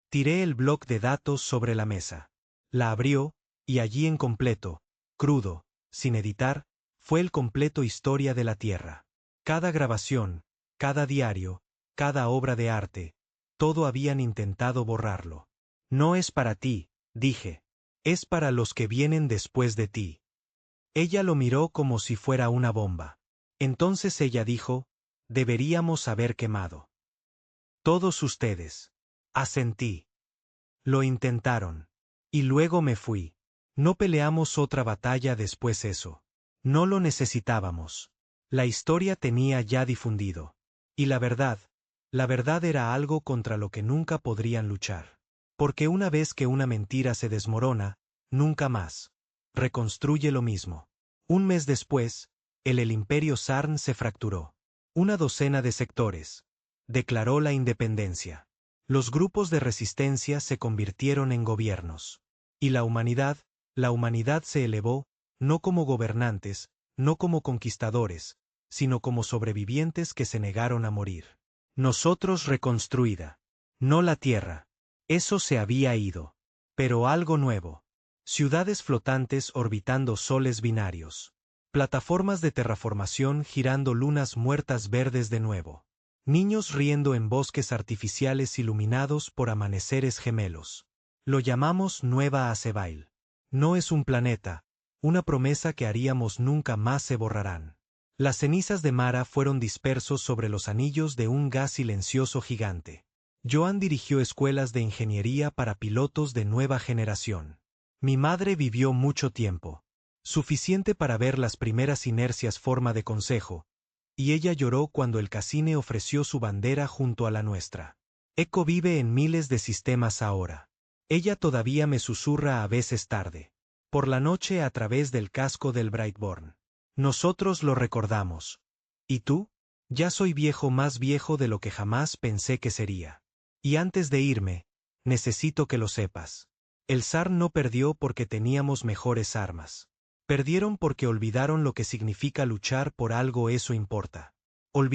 Tiré el bloc de datos sobre la mesa. La abrió, y allí en completo, crudo, sin editar, fue el completo Historia de la Tierra. Cada grabación, cada diario, cada obra de arte, todo habían intentado borrarlo. «No es para ti», dije. «Es para los que vienen después de ti». Ella lo miró como si fuera una bomba. Entonces ella dijo: «Deberíamos haber quemado». «Todos ustedes». Asentí. Lo intentaron. Y luego me fui. No peleamos otra batalla después eso. No lo necesitábamos. La historia tenía ya difundido. Y la verdad era algo contra lo que nunca podrían luchar. Porque una vez que una mentira se desmorona, nunca más reconstruye lo mismo. Un mes después, el Imperio Sarn se fracturó. Una docena de sectores. Declaró la independencia. Los grupos de resistencia se convirtieron en gobiernos. Y la humanidad se elevó, no como gobernantes, no como conquistadores, sino como sobrevivientes que se negaron a morir. Nosotros reconstruida. No la tierra. Eso se había ido. Pero algo nuevo. Ciudades flotantes orbitando soles binarios. Plataformas de terraformación girando lunas muertas verdes de nuevo. Niños riendo en bosques artificiales iluminados por amaneceres gemelos. Lo llamamos Nueva Azebail. No es un planeta, una promesa que haríamos nunca más se borrarán. Las cenizas de Mara fueron dispersos sobre los anillos de un gas silencioso gigante. Joan dirigió escuelas de ingeniería para pilotos de nueva generación. Mi madre vivió mucho tiempo. Suficiente para ver las primeras inercias forma de consejo, y ella lloró cuando el Cassini ofreció su bandera junto a la nuestra. Echo vive en miles de sistemas ahora. Ella todavía me susurra a veces tarde. Por la noche a través del casco del Brightborn. Nosotros lo recordamos. ¿Y tú? Ya soy viejo, más viejo de lo que jamás pensé que sería. Y antes de irme, necesito que lo sepas. El zar no perdió porque teníamos mejores armas. Perdieron porque olvidaron lo que significa luchar por algo, eso importa. Olvidaron